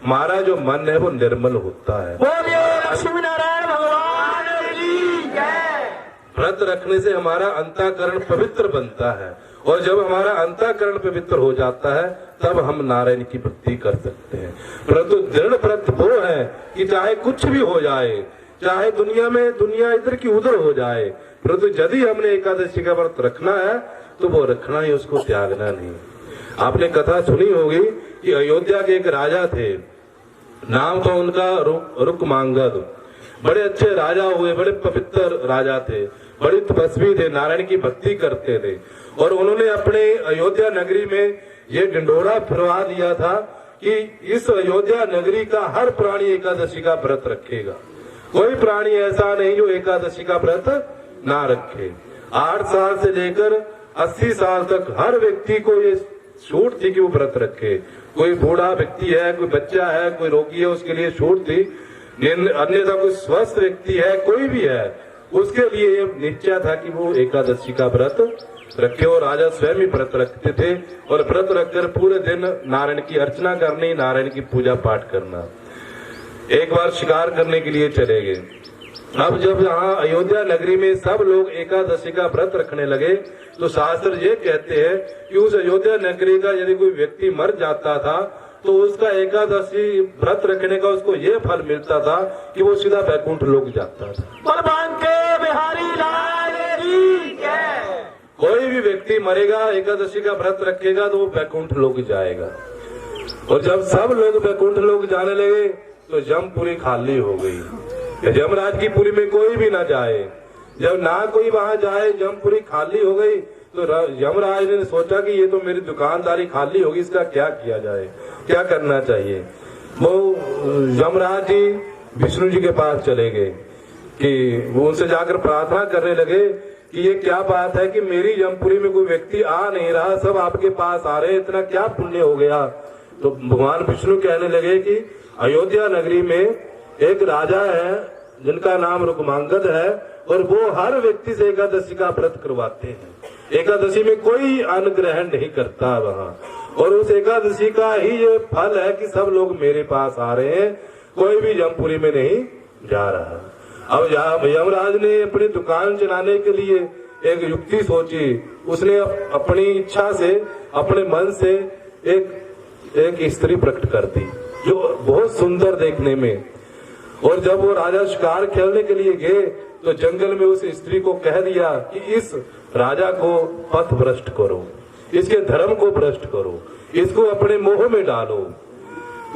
हमारा जो मन है वो निर्मल होता है। बोलिए लक्ष्मी नारायण भगवान की जय। व्रत रखने से हमारा अंतःकरण पवित्र बनता है, और जब हमारा अंतःकरण पवित्र हो जाता है तब हम नारायण की भक्ति कर सकते हैं। परंतु दृढ़ व्रत वो है कि चाहे कुछ भी हो जाए, चाहे दुनिया इधर की उधर हो जाए, परंतु यदि हमने एकादशी का व्रत रखना है तो वो रखना ही, उसको त्यागना नहीं। आपने कथा सुनी होगी कि अयोध्या के एक राजा थे, नाम था उनका रुकमांगद। बड़े अच्छे राजा हुए, बड़े पवित्र राजा थे, बड़े तपस्वी थे, नारायण की भक्ति करते थे। और उन्होंने अपने अयोध्या नगरी में ये ढिंढोरा फिरवा दिया था कि इस अयोध्या नगरी का हर प्राणी एकादशी का व्रत रखेगा, कोई प्राणी ऐसा नहीं जो एकादशी का व्रत ना रखे। 8 साल से लेकर 80 साल तक हर व्यक्ति को ये छूट थी कि वो व्रत रखे। कोई बूढ़ा व्यक्ति है, कोई बच्चा है, कोई रोगी है, उसके लिए छूट थी। अन्यथा कोई स्वस्थ व्यक्ति है, कोई भी है, उसके लिए ये निश्चय था कि वो एकादशी का व्रत रखे। और राजा स्वयं ही व्रत रखते थे, और व्रत रखकर पूरे दिन नारायण की अर्चना करनी, नारायण की पूजा पाठ करना। एक बार शिकार करने के लिए चले गए। अब जब यहाँ अयोध्या नगरी में सब लोग एकादशी का व्रत रखने लगे तो शास्त्र ये कहते हैं कि उस अयोध्या नगरी का यदि कोई व्यक्ति मर जाता था तो उसका एकादशी व्रत रखने का उसको ये फल मिलता था कि वो सीधा वैकुंठ लोक जाता था। बलवान के बिहारी लाल की जय। कोई भी व्यक्ति मरेगा, एकादशी का व्रत रखेगा तो वो वैकुंठ लोक जाएगा। और जब सब लोग वैकुंठ लोक जाने लगे तो जमपुरी खाली हो गई। यमराज की पुरी में कोई भी ना जाए। जब ना कोई वहां जाए, जमपुरी खाली हो गई, तो यमराज ने सोचा कि ये तो मेरी दुकानदारी खाली होगी, इसका क्या किया जाए, क्या करना चाहिए। वो यमराज जी विष्णु जी के पास चले गए कि वो उनसे जाकर प्रार्थना करने लगे कि ये क्या बात है कि मेरी जमपुरी में कोई व्यक्ति आ नहीं रहा, सब आपके पास आ रहे, इतना क्या पुण्य हो गया। तो भगवान विष्णु कहने लगे कि अयोध्या नगरी में एक राजा है जिनका नाम रुकमांगद है, और वो हर व्यक्ति से एकादशी का व्रत करवाते हैं। एकादशी में कोई अन्न ग्रहण नहीं करता वहाँ, और उस एकादशी का ही ये फल है कि सब लोग मेरे पास आ रहे हैं, कोई भी जमपुरी में नहीं जा रहा। अब यमराज ने अपनी दुकान चलाने के लिए एक युक्ति सोची। उसने अपनी इच्छा से, अपने मन से एक स्त्री प्रकट कर दी जो बहुत सुंदर देखने में। और जब वो राजा शिकार खेलने के लिए गए तो जंगल में उस स्त्री को कह दिया कि इस राजा को पथ भ्रष्ट करो, इसके धर्म को भ्रष्ट करो, इसको अपने मोह में डालो।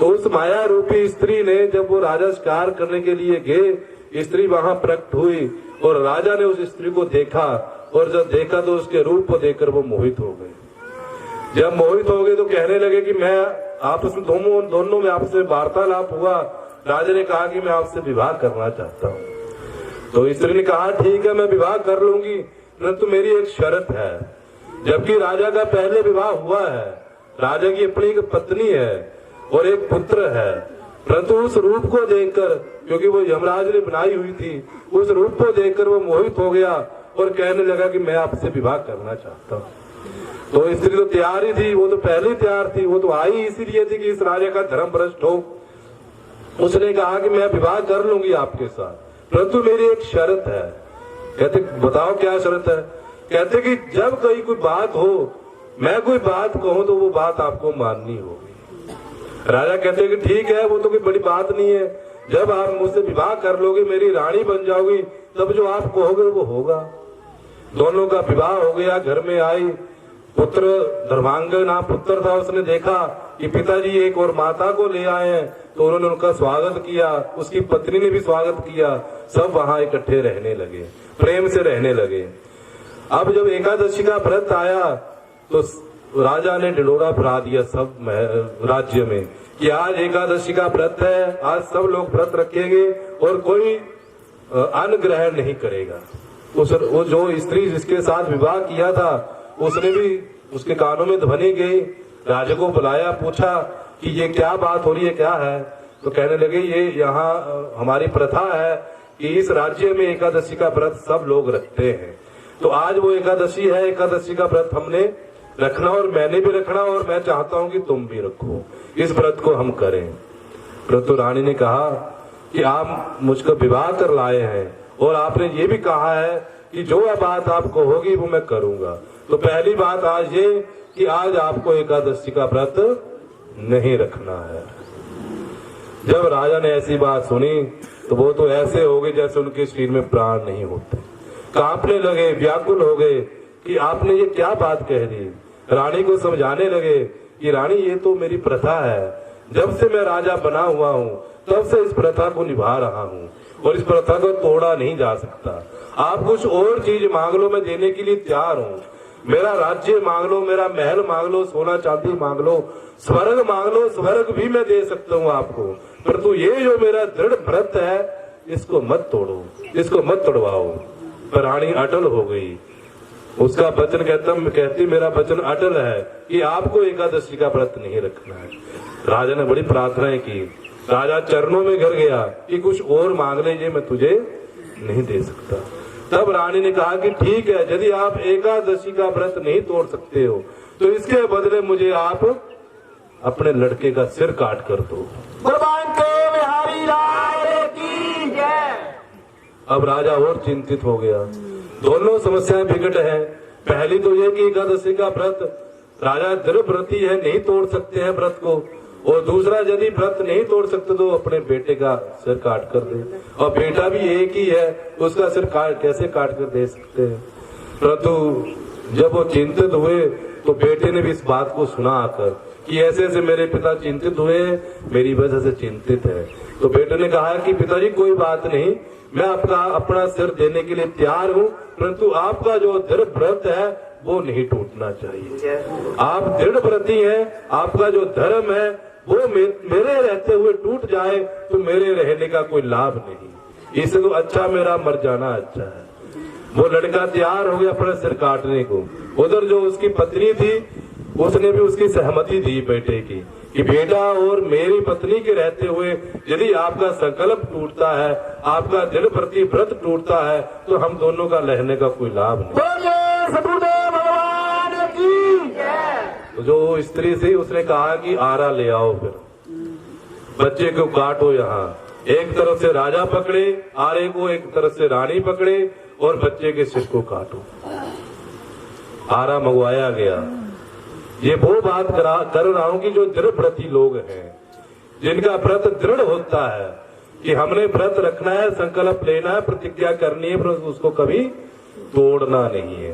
तो उस माया रूपी स्त्री ने, जब वो राजा शिकार करने के लिए गए, स्त्री वहां प्रकट हुई और राजा ने उस स्त्री को देखा, और जब देखा तो उसके रूप को देखकर वो मोहित हो गए। जब मोहित हो गए तो कहने लगे कि मैं आपस में दोनों में आपसे वार्तालाप हुआ। राजा ने कहा कि मैं आपसे विवाह करना चाहता हूँ। तो स्त्री ने कहा ठीक है, मैं विवाह कर लूंगी, परंतु मेरी एक शर्त है। जबकि राजा का पहले विवाह हुआ है, राजा की अपनी एक पत्नी है और एक पुत्र है, परंतु उस रूप को देखकर, क्योंकि वो यमराज ने बनाई हुई थी, उस रूप को देखकर वो मोहित हो गया और कहने लगा कि मैं आपसे विवाह करना चाहता हूँ। तो स्त्री तो तैयार ही थी, वो तो पहले ही तैयार थी, वो तो आई इसीलिए थी कि इस राजा का धर्म भ्रष्ट हो। उसने कहा कि मैं विवाह कर लूंगी आपके साथ, परंतु मेरी एक शर्त है। कहते बताओ क्या शर्त है। कहते कि जब कहीं कोई बात हो, मैं कोई बात कहूं तो वो बात आपको माननी होगी। राजा कहते कि ठीक है, वो तो कोई बड़ी बात नहीं है, जब आप मुझसे विवाह कर लोगे, मेरी रानी बन जाओगी, तब जो आप कहोगे वो होगा। दोनों का विवाह हो गया, घर में आई, पुत्र धर्मांगना पुत्र था, उसने देखा कि पिताजी एक और माता को ले आए हैं, तो उन्होंने उनका स्वागत किया, उसकी पत्नी ने भी स्वागत किया, सब वहां इकट्ठे रहने लगे, प्रेम से रहने लगे। अब जब एकादशी का व्रत आया तो राजा ने ढिंढोरा फरा दिया सब राज्य में कि आज एकादशी का व्रत है, आज सब लोग व्रत रखेंगे और कोई अन्न ग्रहण नहीं करेगा। वो जो स्त्री जिसके साथ विवाह किया था उसने भी, उसके कानों में ध्वनि गई। राजा को बुलाया, पूछा कि ये क्या बात हो रही है, क्या है? तो कहने लगे ये यहाँ हमारी प्रथा है कि इस राज्य में एकादशी का व्रत सब लोग रखते हैं, तो आज वो एकादशी है, एकादशी का व्रत हमने रखना और मैंने भी रखना और मैं चाहता हूं कि तुम भी रखो, इस व्रत को हम करें। परंतु रानी ने कहा कि आप मुझको विवाह कर लाए हैं और आपने ये भी कहा है कि जो बात आपको होगी वो मैं करूंगा, तो पहली बात आज ये कि आज आपको एकादशी का व्रत नहीं रखना है। जब राजा ने ऐसी बात सुनी तो वो तो ऐसे हो गए जैसे उनके शरीर में प्राण नहीं होते, कांपने लगे, व्याकुल हो गए कि आपने ये क्या बात कह दी। रानी को समझाने लगे कि रानी ये तो मेरी प्रथा है, जब से मैं राजा बना हुआ हूँ तब से इस प्रथा को निभा रहा हूँ और इस प्रथा को तोड़ा नहीं जा सकता। आप कुछ और चीज मांग लो, मैं देने के लिए तैयार हूँ। मेरा राज्य मांग लो, मेरा महल मांग लो, सोना चांदी मांग लो, स्वर्ग मांग लो, स्वर्ग भी मैं दे सकता हूँ आपको, परंतु ये जो मेरा दृढ़ व्रत है इसको मत तोड़ो, इसको मत तोड़वाओ। पर रानी अटल हो गई, उसका वचन कहती मेरा वचन अटल है कि आपको एकादशी का व्रत नहीं रखना है। राजा ने बड़ी प्रार्थनाएं की, राजा चरणों में गिर गया कि कुछ और मांग ले, ये मैं तुझे नहीं दे सकता। तब रानी ने कहा कि ठीक है, यदि आप एकादशी का व्रत नहीं तोड़ सकते हो तो इसके बदले मुझे आप अपने लड़के का सिर काट कर दो। भगवान के बिहारी लाल की जय। अब राजा और चिंतित हो गया, दोनों समस्याएं विकट हैं। पहली तो यह कि एकादशी का व्रत राजा दृढ़ व्रती है, नहीं तोड़ सकते हैं व्रत को, और दूसरा यदि व्रत नहीं तोड़ सकते तो अपने बेटे का सिर काट कर दे, और बेटा भी एक ही है, उसका सिर कैसे काट कर दे सकते हैं। परंतु जब वो चिंतित हुए तो बेटे ने भी इस बात को सुना आकर कि ऐसे ऐसे मेरे पिता चिंतित हुए, मेरी वजह से चिंतित है। तो बेटे ने कहा कि पिताजी कोई बात नहीं, मैं आपका अपना सिर देने के लिए तैयार हूँ, परंतु आपका जो दृढ़ व्रत है वो नहीं टूटना चाहिए। आप दृढ़ व्रती हैं, आपका जो धर्म है वो मेरे रहते हुए टूट जाए तो मेरे रहने का कोई लाभ नहीं, इससे तो अच्छा मेरा मर जाना अच्छा है। वो लड़का तैयार हो गया अपना सिर काटने को। उधर जो उसकी पत्नी थी उसने भी उसकी सहमति दी बेटे की कि बेटा और मेरी पत्नी के रहते हुए यदि आपका संकल्प टूटता है, आपका दिल प्रति व्रत टूटता है तो हम दोनों का रहने का कोई लाभ नहीं। सतगुरुदेव भगवान की जय। तो जो स्त्री थी उसने कहा कि आरा ले आओ, फिर बच्चे को काटो। यहाँ एक तरफ से राजा पकड़े आरे को, एक तरफ से रानी पकड़े और बच्चे के सिर को काटो। आरा मंगवाया गया। ये वो बात कर रहा हूं कि जो दृढ़ व्रती लोग हैं, जिनका व्रत दृढ़ होता है कि हमने व्रत रखना है, संकल्प लेना है, प्रतिज्ञा करनी है, पर उसको कभी तोड़ना नहीं है।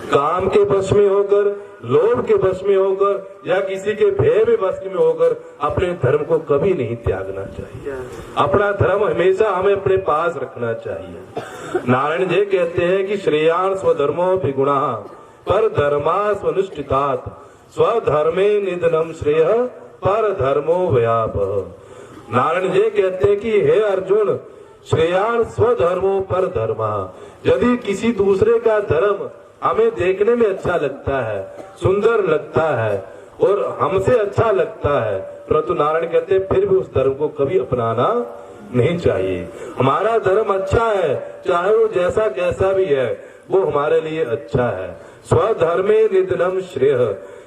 काम के वश में होकर, लोभ के वश में होकर या किसी के भय में वश में होकर अपने धर्म को कभी नहीं त्यागना चाहिए। अपना धर्म हमेशा हमें अपने पास रखना चाहिए। नारायण जी कहते हैं कि श्रेयान स्वधर्मो विगुणा पर धर्मा स्वनुष्ठितात स्वधर्मे निधनम श्रेय पर धर्मो व्यापः। नारायण जी कहते हैं कि हे अर्जुन, श्रेयान स्वधर्मो पर धर्मा, यदि किसी दूसरे का धर्म हमें देखने में अच्छा लगता है, सुंदर लगता है और हमसे अच्छा लगता है, परंतु नारायण कहते हैं फिर भी उस धर्म को कभी अपनाना नहीं चाहिए। हमारा धर्म अच्छा है, चाहे वो जैसा कैसा भी है, वो हमारे लिए अच्छा है। स्वधर्मे निधनम श्रेय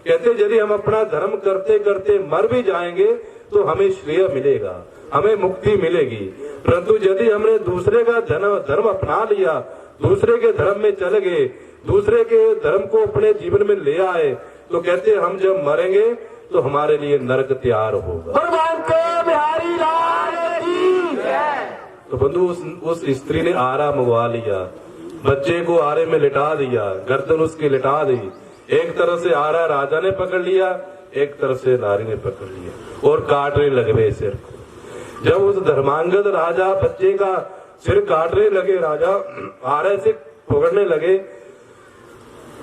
कहते यदि हम अपना धर्म करते करते मर भी जाएंगे तो हमें श्रेय मिलेगा, हमें मुक्ति मिलेगी। परंतु यदि हमने दूसरे का धर्म अपना लिया, दूसरे के धर्म में चले गए, दूसरे के धर्म को अपने जीवन में ले आए, तो कहते हम जब मरेंगे तो हमारे लिए नरक तैयार होगा। भगवान के बिहारी लाल की जय। तो बंधु उस स्त्री ने आरा मंगवा लिया, बच्चे को आरे में लिटा दिया, गर्दन उसकी लिटा दी। एक तरफ से आरा राजा ने पकड़ लिया, एक तरफ से नारी ने पकड़ लिया और काटने लगे सिर को। जब उस धर्मांगद राजा बच्चे का सिर काटने लगे, राजा आरे से पकड़ने लगे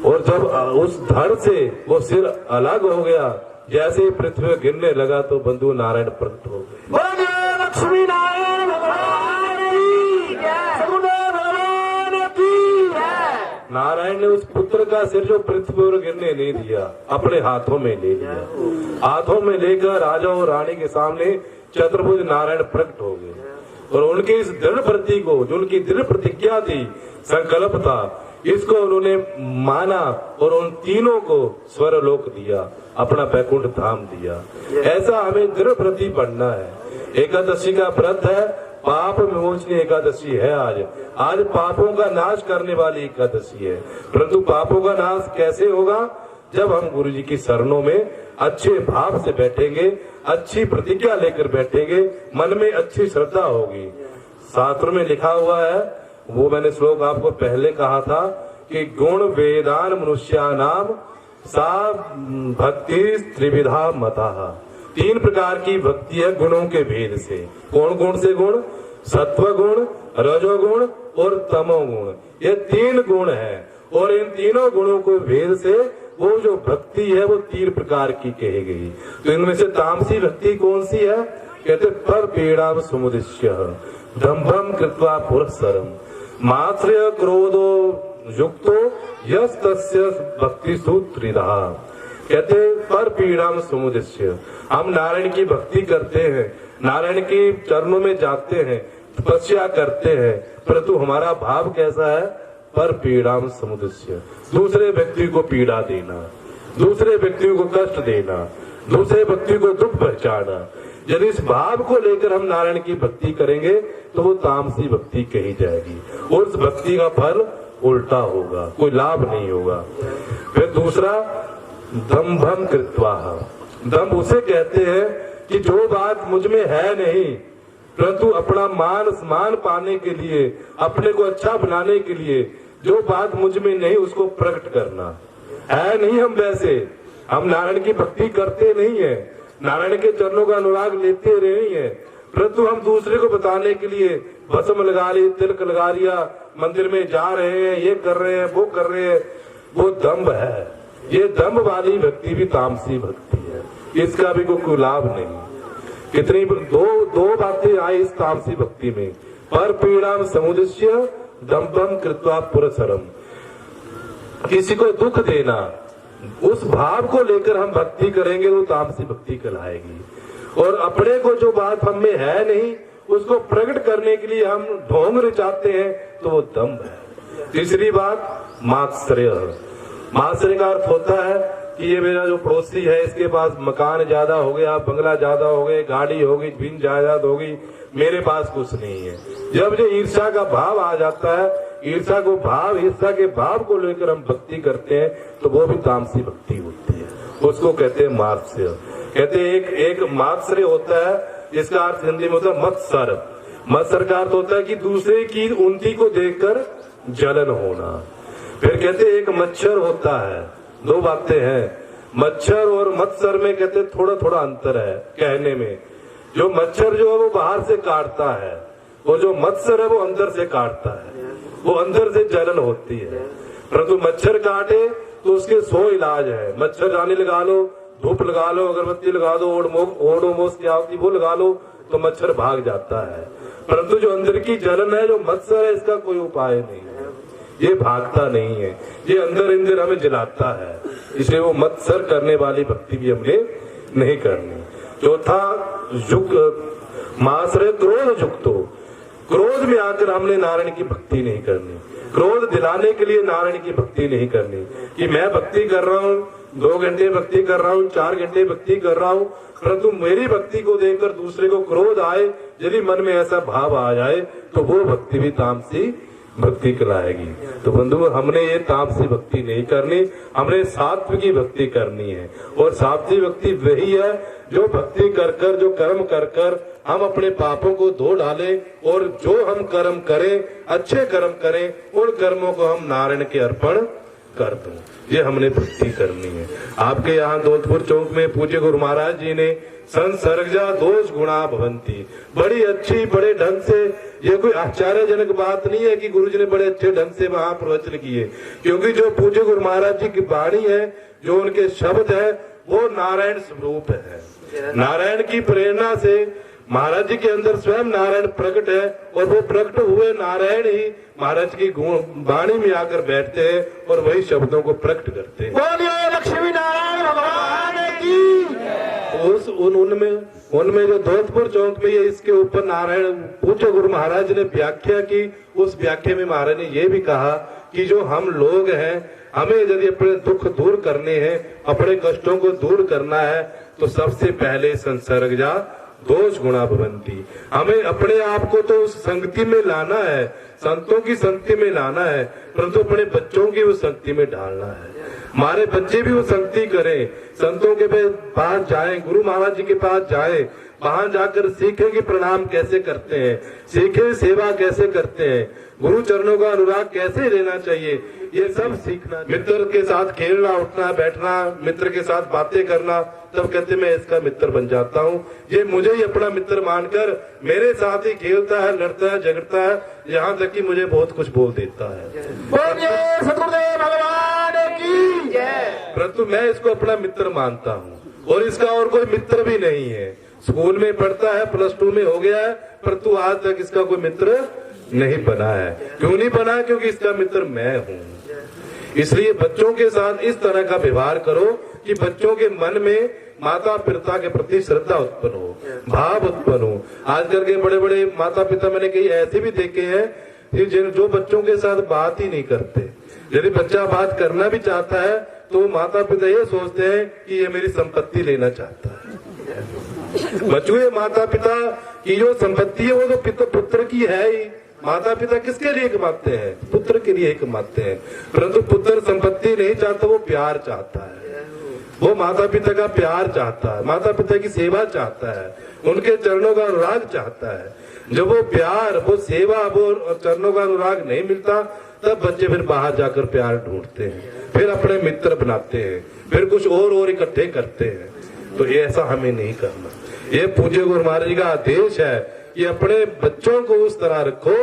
और जब उस धड़ से वो सिर अलग हो गया, जैसे ही पृथ्वी गिरने लगा तो बंधु नारायण प्रकट हो गए। बोलिए लक्ष्मी नारायण भगवान की जय, सगुना भगवान की जय। नारायण ने उस पुत्र का सिर जो पृथ्वी पर गिरने नहीं दिया, अपने हाथों में ले लिया। हाथों में लेकर राजा और रानी के सामने चतुर्भुज नारायण प्रकट हो गए और उनके इस दृढ़ प्रति को, जो उनकी दृढ़ प्रतिज्ञा थी, संकल्प था, इसको उन्होंने माना और उन तीनों को स्वर्गलोक दिया, अपना बैकुंठ धाम दिया। ऐसा हमें दृढ़ प्रति बनना है। एकादशी का व्रत है, पाप विमोचनी एकादशी है। आज पापों का नाश करने वाली एकादशी है। परंतु पापों का नाश कैसे होगा? जब हम गुरु जी की शरणों में अच्छे भाव से बैठेंगे, अच्छी प्रतिज्ञा लेकर बैठेंगे, मन में अच्छी श्रद्धा होगी। शास्त्र में लिखा हुआ है, वो मैंने श्लोक आपको पहले कहा था कि गुण वेदान मनुष्यानाम सा भक्ति त्रिविधा मतः। 3 प्रकार की भक्ति है गुणों के भेद से। कौन कौन से गुण? सत्व गुण, रजोगुण और तमोगुण। ये 3 गुण है और इन तीनों गुणों के भेद से वो जो भक्ति है वो 3 प्रकार की कही गई। तो इनमें से तामसी भक्ति कौन सी है? कहते पर पीड़ा समुदिश्य दम्भम कृत्वा पुरस्सरम मात्र्य क्रोधो युक्तो यस तस्य भक्ति सूत्रिधा। कहते पर पीड़ा समुदिश्य, हम नारायण की भक्ति करते हैं, नारायण के चरणों में जाते हैं, तपस्या करते हैं, परंतु हमारा भाव कैसा है? पर पीड़ा समुदिश्य, दूसरे व्यक्ति को पीड़ा देना, दूसरे व्यक्ति को कष्ट देना, दूसरे व्यक्ति को दुख पहुंचाना। यदि इस भाव को लेकर हम नारायण की भक्ति करेंगे तो वो तामसी भक्ति कही जाएगी। उस भक्ति का फल उल्टा होगा, कोई लाभ नहीं होगा। फिर दूसरा दम्भम कृत्वा। दम्भ उसे कहते हैं कि जो बात मुझ में है नहीं, परंतु अपना मान सम्मान पाने के लिए, अपने को अच्छा बनाने के लिए जो बात मुझ में नहीं उसको प्रकट करना है। नहीं हम वैसे, हम नारायण की भक्ति करते नहीं है, नारायण के चरणों का अनुराग लेते नहीं है, परंतु हम दूसरे को बताने के लिए भस्म लगा ली, तिलक लगा लिया, मंदिर में जा रहे हैं, ये कर रहे हैं, वो कर रहे हैं, वो दम्भ है। ये दम्भ वाली भक्ति भी तामसी भक्ति है, इसका भी कोई लाभ नहीं। कितनी दो बातें आई इस तामसी भक्ति में, पर पीड़ा समुदस्य दम्भम कृत्वा पुरस्सरम। किसी को दुख देना, उस भाव को लेकर हम भक्ति करेंगे वो तामसी भक्ति कहलाएगी। और अपने को जो बात हम में है नहीं उसको प्रकट करने के लिए हम ढोंग रचाते हैं तो वो दम्भ है। तीसरी बात मात्सर्य। मात्सर्य का अर्थ होता है कि ये मेरा जो पड़ोसी है इसके पास मकान ज्यादा हो गया, बंगला ज्यादा हो गए, गाड़ी हो गई, जमीन जायदाद हो गई, मेरे पास कुछ नहीं है। जब ये ईर्ष्या का भाव आ जाता है, ईर्ष्या के भाव को लेकर हम भक्ति करते हैं तो वो भी तामसी भक्ति होती है, उसको कहते हैं मात्सर्य। कहते हैं एक मात्सर्य होता है, इसका अर्थ हिंदी में होता है मत्सर। मत्सर का अर्थ होता है कि दूसरे की उन्नति को देखकर जलन होना। फिर कहते एक मच्छर होता है, 2 बातें हैं, मच्छर और मत्सर में कहते थोड़ा थोड़ा अंतर है कहने में। जो मच्छर जो है वो बाहर से काटता है और जो मत्सर है वो अंदर से काटता है, वो अंदर से जलन होती है। परंतु मच्छर काटे तो उसके 100 इलाज है। मच्छरदानी लगा लो, धूप लगा लो, अगरबत्ती लगा दो, ओडोमोस क्या होती वो लगा लो तो मच्छर भाग जाता है। परंतु जो अंदर की जलन है, जो मत्सर है, इसका कोई उपाय नहीं है, ये भागता नहीं है, ये अंदर हमें जलाता है। इसलिए वो मत्सर करने वाली भक्ति भी हमने नहीं करनी। चौथा माश्रय क्रोध युक्तो। क्रोध में आकर हमने नारायण की भक्ति नहीं करनी, क्रोध दिलाने के लिए नारायण की भक्ति नहीं करनी कि मैं भक्ति कर रहा हूँ, 2 घंटे भक्ति कर रहा हूँ, 4 घंटे भक्ति कर रहा हूँ, परंतु मेरी भक्ति को देखकर दूसरे को क्रोध आए, यदि मन में ऐसा भाव आ जाए तो वो भक्ति भी तामसी भक्ति कहलाएगी। तो बंधु हमने ये तामसी भक्ति नहीं करनी, हमने सात्विकी भक्ति करनी है। और सात्विक भक्ति वही है जो भक्ति कर कर, जो कर्म कर कर हम अपने पापों को धो डालें और जो हम कर्म करें, अच्छे कर्म करें, उन कर्मों को हम नारायण के अर्पण कर दूं। ये हमने भक्ति करनी है। आपके यहाँ दौलतपुर चौक में पूज्य गुरु महाराज जी ने संसर्गजा दोष गुणा भवंती बड़ी अच्छी बड़े ढंग से, ये कोई आश्चर्यजनक बात नहीं है कि गुरु जी ने बड़े अच्छे ढंग से वहां प्रवचन किए, क्योंकि जो पूज्य गुरु महाराज जी की वाणी है, जो उनके शब्द है, वो नारायण स्वरूप है। नारायण की प्रेरणा से महाराज जी के अंदर स्वयं नारायण प्रकट है, और वो प्रकट हुए नारायण ही महाराज की वाणी में आकर बैठते हैं और वही शब्दों को प्रकट करते हैं। बोलिए लक्ष्मी नारायण भगवान की। उनमें जो दौलतपुर चौक में ये इसके ऊपर नारायण पूज्य गुरु महाराज ने व्याख्या की, उस व्याख्या में महाराज ने ये भी कहा कि जो हम लोग हैं, हमें यदि अपने दुख दूर करने हैं, अपने कष्टों को दूर करना है, तो सबसे पहले संसर्गजा दोष गुणा भवंती, हमें अपने आप को तो उस संगति में लाना है, संतों की संगति में लाना है, परंतु अपने बच्चों की उस संगति में डालना है। हमारे बच्चे भी वो संगति करें, संतों के पास जाएं, गुरु महाराज जी के पास जाएं, वहां जाकर सीखें कि प्रणाम कैसे करते हैं, सीखें सेवा कैसे करते हैं, गुरु चरणों का अनुराग कैसे लेना चाहिए, ये सब सीखना। मित्र के साथ खेलना, उठना बैठना, मित्र के साथ बातें करना, तब कहते मैं इसका मित्र बन जाता हूँ। ये मुझे ही अपना मित्र मानकर मेरे साथ ही खेलता है, लड़ता है, झगड़ता है, यहाँ तक कि मुझे बहुत कुछ बोल देता है। सतगुरुदेव भगवान की जय। परंतु मैं इसको अपना मित्र मानता हूँ, और इसका और कोई मित्र भी नहीं है। स्कूल में पढ़ता है, +2 में हो गया है, परंतु आज तक इसका कोई मित्र नहीं बना है। क्यों नहीं बना? क्योंकि इसका मित्र मैं हूँ। इसलिए बच्चों के साथ इस तरह का व्यवहार करो कि बच्चों के मन में माता पिता के प्रति श्रद्धा उत्पन्न हो, भाव उत्पन्न हो। आजकल के बड़े बड़े माता पिता मैंने कई ऐसे भी देखे हैं कि जो बच्चों के साथ बात ही नहीं करते। यदि बच्चा बात करना भी चाहता है तो माता पिता ये सोचते हैं कि ये मेरी संपत्ति लेना चाहता है। बच्चों, माता पिता की जो संपत्ति है वो तो पुत्र की है ही। माता पिता किसके लिए कमाते हैं? पुत्र के लिए कमाते हैं। परंतु पुत्र संपत्ति नहीं चाहता, वो प्यार चाहता है, वो माता पिता का प्यार चाहता है, माता पिता की सेवा चाहता है, उनके चरणों का अनुराग चाहता है। जब वो प्यार, वो सेवा, वो चरणों का अनुराग नहीं मिलता, तब बच्चे फिर बाहर जाकर प्यार ढूंढते हैं, फिर अपने मित्र बनाते हैं, फिर कुछ और इकट्ठे करते हैं। तो ये ऐसा हमें नहीं करना। ये पूज्य गुरु महाराज जी का आदेश है कि अपने बच्चों को उस तरह रखो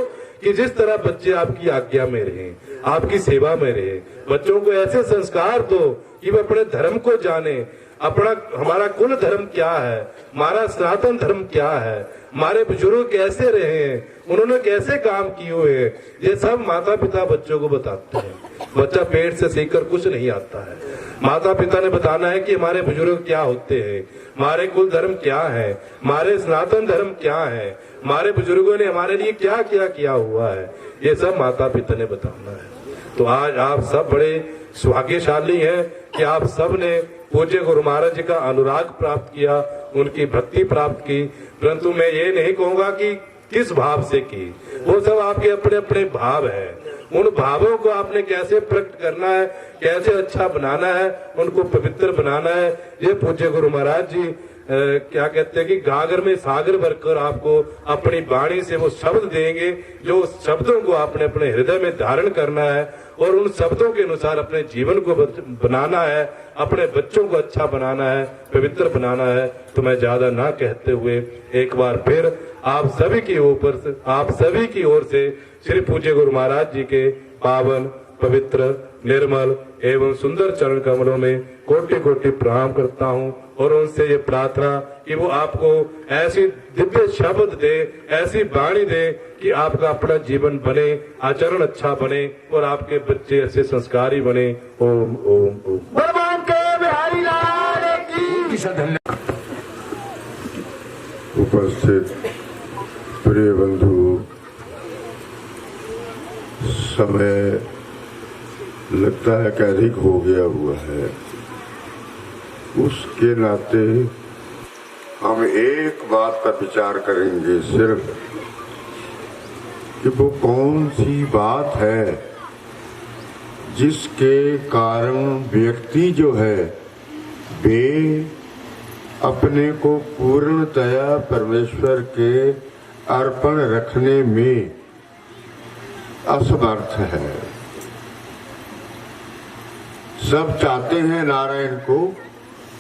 कि जिस तरह बच्चे आपकी आज्ञा में रहें, आपकी सेवा में रहे। बच्चों को ऐसे संस्कार दो कि वे अपने धर्म को जाने, अपना हमारा कुल धर्म क्या है, हमारा सनातन धर्म क्या है, हमारे बुजुर्ग कैसे रहे हैं, उन्होंने कैसे काम किए हुए हैं, ये सब माता पिता बच्चों को बताते हैं। बच्चा पेट से सीखकर कुछ नहीं आता है। माता पिता ने बताना है कि हमारे बुजुर्ग क्या होते हैं, हमारे कुल धर्म क्या है, हमारे सनातन धर्म क्या है, हमारे बुजुर्गों ने हमारे लिए क्या क्या किया हुआ है, ये सब माता पिता ने बताना है। तो आज आप सब बड़े सौभाग्यशाली हैं कि आप सब ने पूज्य गुरु महाराज जी का अनुराग प्राप्त किया, उनकी भक्ति प्राप्त की। परंतु मैं ये नहीं कहूंगा कि किस भाव से की, वो सब आपके अपने अपने भाव है। उन भावों को आपने कैसे प्रकट करना है, कैसे अच्छा बनाना है, उनको पवित्र बनाना है। ये पूज्य गुरु महाराज जी क्या कहते हैं कि गागर में सागर भरकर आपको अपनी वाणी से वो शब्द देंगे, जो शब्दों को आपने अपने हृदय में धारण करना है और उन शब्दों के अनुसार अपने जीवन को बनाना है, अपने बच्चों को अच्छा बनाना है, पवित्र बनाना है। तो मैं ज्यादा ना कहते हुए एक बार फिर आप सभी की ओर से श्री पूज्य गुरु महाराज जी के पावन, पवित्र, निर्मल एवं सुंदर चरण कमलों में कोटि कोटि प्रणाम करता हूँ और उनसे ये प्रार्थना कि वो आपको ऐसी दिव्य शब्द दे, ऐसी वाणी दे कि आपका अपना जीवन बने, आचरण अच्छा बने और आपके बच्चे ऐसे संस्कारी बने। ओम ओम ओम। भगवान के बिहारी लाल की। उपस्थित प्रिय बंधु, समय लगता है कि अधिक हो गया हुआ है, उसके नाते हम एक बात पर विचार करेंगे सिर्फ कि वो कौन सी बात है जिसके कारण व्यक्ति जो है वे अपने को पूर्णतया परमेश्वर के अर्पण रखने में असमर्थ है। सब चाहते हैं नारायण को,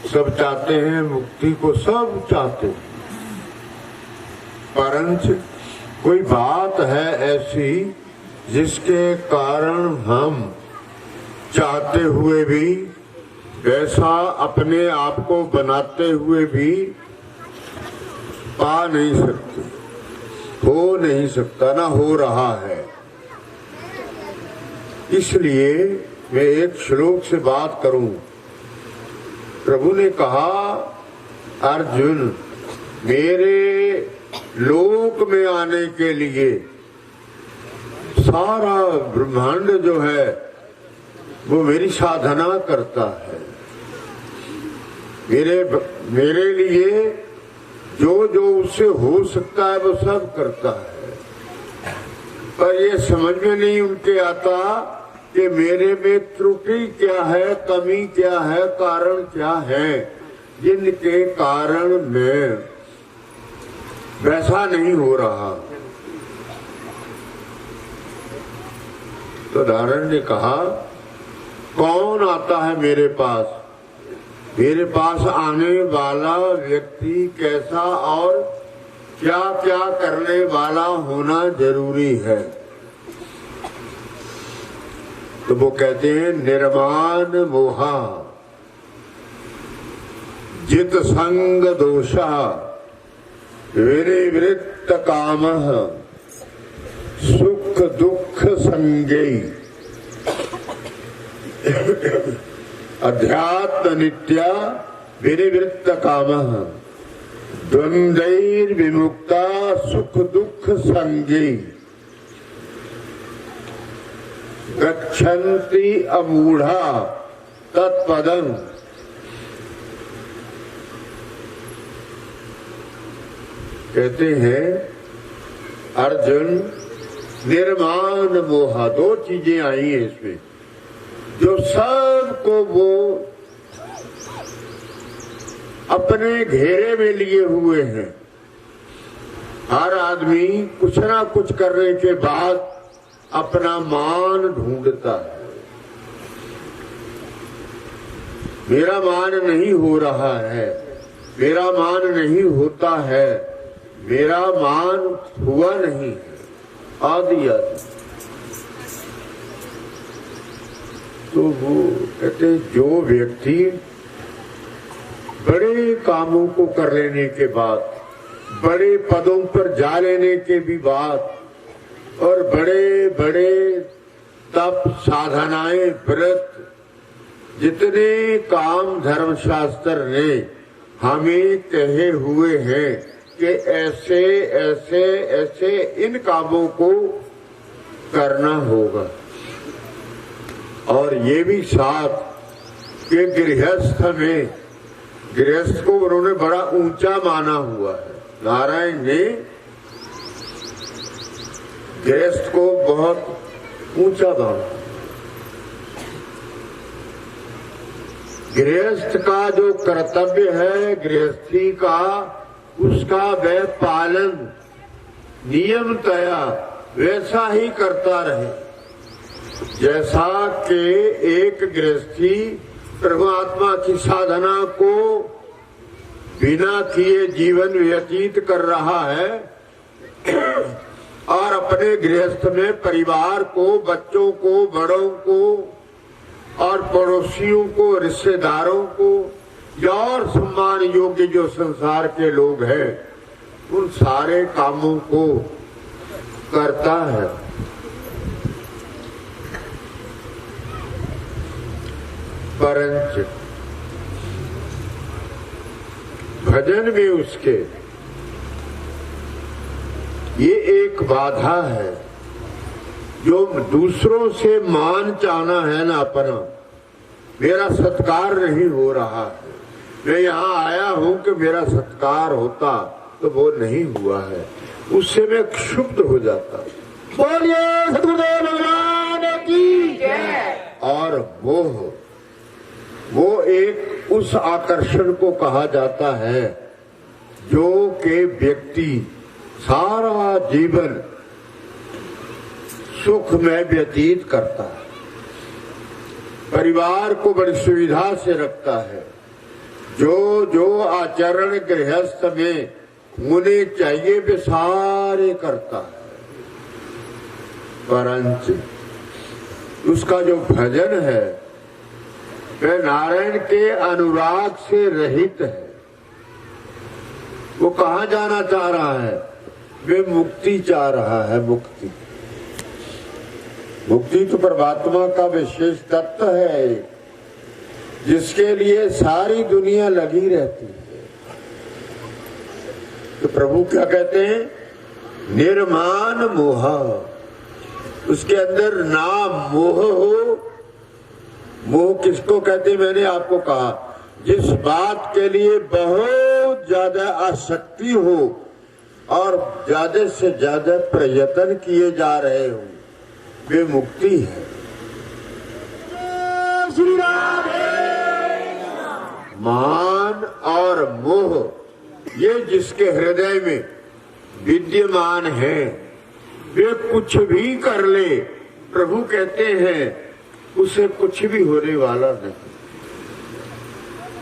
सब चाहते हैं मुक्ति को, सब चाहते हैं, परंतु कोई बात है ऐसी जिसके कारण हम चाहते हुए भी, वैसा अपने आप को बनाते हुए भी पा नहीं सकते, हो नहीं सकता, ना हो रहा है। इसलिए मैं एक श्लोक से बात करूं। प्रभु ने कहा, अर्जुन, मेरे लोक में आने के लिए सारा ब्रह्मांड जो है वो मेरी साधना करता है। मेरे लिए जो जो उससे हो सकता है वो सब करता है, पर ये समझ में नहीं उनके आता कि मेरे में त्रुटि क्या है, कमी क्या है, कारण क्या है, जिनके कारण मैं वैसा नहीं हो रहा। तो नारायण ने कहा, कौन आता है मेरे पास? मेरे पास आने वाला व्यक्ति कैसा और क्या क्या करने वाला होना जरूरी है। तो वो कहते हैं, निर्माण मोहा, जित संग दोषा, विनिवृत्त कामः, सुख दुख संगे, अध्यात्म नित्या विनिवृत्त कामः, द्वंद्वैर विमुक्ता सुख दुख संगे, गच्छन्ति अमूढ़ा तत्पदं। कहते हैं, अर्जुन, निर्माण मोहा, दो चीजें आई हैं इसमें जो सबको वो अपने घेरे में लिए हुए हैं। हर आदमी कुछ ना कुछ करने के बाद अपना मान ढूंढता है। मेरा मान नहीं हो रहा है, मेरा मान नहीं होता है, मेरा मान हुआ नहीं है, आदि आदि। तो वो कहते, जो व्यक्ति बड़े कामों को कर लेने के बाद, बड़े पदों पर जा लेने के भी बाद, और बड़े बड़े तप साधनाएं व्रत, जितने काम धर्मशास्त्र ने हमें कहे हुए हैं कि ऐसे ऐसे ऐसे इन कामों को करना होगा। और ये भी साथ कि गृहस्थ में, गृहस्थ को उन्होंने बड़ा ऊंचा माना हुआ है। नारायण ने गृहस्थ को बहुत ऊंचा माना। गृहस्थ का जो कर्तव्य है गृहस्थी का, उसका वह पालन नियमतया वैसा ही करता रहे, जैसा कि एक गृहस्थी परमात्मा की साधना को बिना किए जीवन व्यतीत कर रहा है, और अपने गृहस्थ में परिवार को, बच्चों को, बड़ों को और पड़ोसियों को, रिश्तेदारों को, या और सम्मान योग्य जो संसार के लोग हैं, उन सारे कामों को करता है। परंतु भजन में उसके ये एक बाधा है, जो दूसरों से मान चाहना है ना अपना, मेरा सत्कार नहीं हो रहा है, मैं यहाँ आया हूँ कि मेरा सत्कार होता, तो वो नहीं हुआ है, उससे मैं क्षुब्ध हो जाता। बोलिए सद्गुरुदेव भगवान की जय। और वो एक उस आकर्षण को कहा जाता है जो कि व्यक्ति सारा जीवन सुख में व्यतीत करता है। परिवार को बड़ी सुविधा से रखता है। जो जो आचरण गृहस्थ में होने चाहिए वे सारे करता है, परंतु उसका जो भजन है वह नारायण के अनुराग से रहित है। वो कहाँ जाना चाह रहा है? वे मुक्ति चाह रहा है। मुक्ति मुक्ति तो परमात्मा का विशेष तत्व है, जिसके लिए सारी दुनिया लगी रहती है। तो प्रभु क्या कहते हैं? निर्माण मोह। उसके अंदर ना मोह हो। मोह किसको कहते हैं? मैंने आपको कहा, जिस बात के लिए बहुत ज्यादा आसक्ति हो और ज्यादा से ज्यादा प्रयत्न किए जा रहे हो, वे मुक्ति है। श्री राम। मान और मोह ये जिसके हृदय में विद्यमान है, वे कुछ भी कर ले, प्रभु कहते हैं उसे कुछ भी होने वाला नहीं।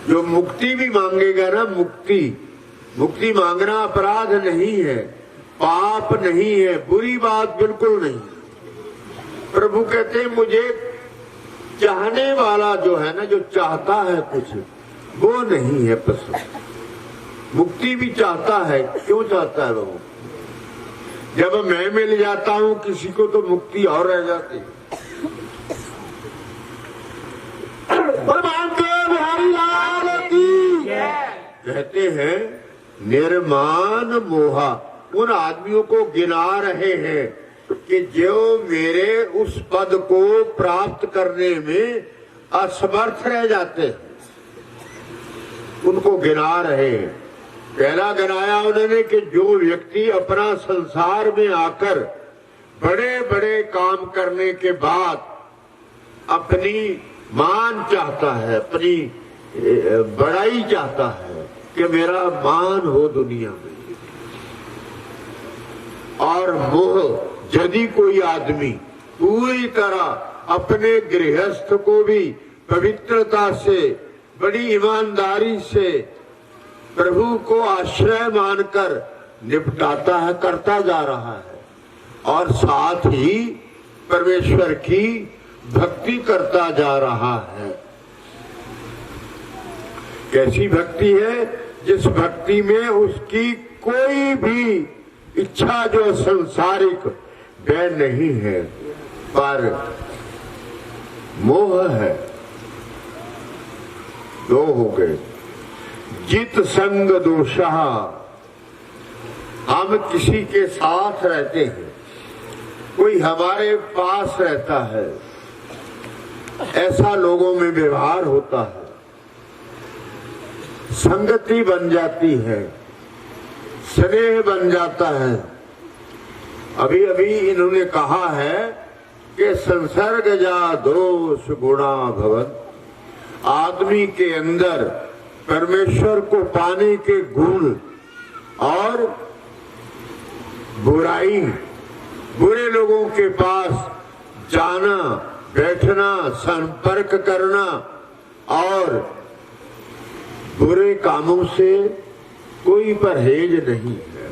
जो मुक्ति भी मांगेगा ना, मुक्ति मांगना अपराध नहीं है, पाप नहीं है, बुरी बात बिल्कुल नहीं। प्रभु कहते हैं मुझे चाहने वाला जो है ना, जो चाहता है कुछ, वो नहीं है पसंद। मुक्ति भी चाहता है। क्यों चाहता है वो? जब मैं मिल जाता हूं किसी को तो मुक्ति और रह जाती है। कहते हैं निर्माण मोहा। उन आदमियों को गिना रहे हैं कि जो मेरे उस पद को प्राप्त करने में असमर्थ रह जाते हैं, उनको गिना रहे हैं। पहला गिनाया उन्होंने कि जो व्यक्ति अपना संसार में आकर बड़े बड़े काम करने के बाद अपनी मान चाहता है, अपनी बड़ाई चाहता है कि मेरा मान हो दुनिया में। और मोह, यदि कोई आदमी पूरी तरह अपने गृहस्थ को भी पवित्रता से, बड़ी ईमानदारी से प्रभु को आश्रय मानकर निपटाता है, करता जा रहा है, और साथ ही परमेश्वर की भक्ति करता जा रहा है। कैसी भक्ति है? जिस भक्ति में उसकी कोई भी इच्छा जो संसारिक वह नहीं है, पर मोह है। दो हो गए। जित संग दोषा। हम किसी के साथ रहते हैं, कोई हमारे पास रहता है, ऐसा लोगों में व्यवहार होता है, संगति बन जाती है, स्नेह बन जाता है। अभी अभी इन्होंने कहा है कि संसर्ग जा दोष गुणा भवन। आदमी के अंदर परमेश्वर को पाने के गुण और बुराई, बुरे लोगों के पास जाना, बैठना, संपर्क करना और बुरे कामों से कोई परहेज नहीं है।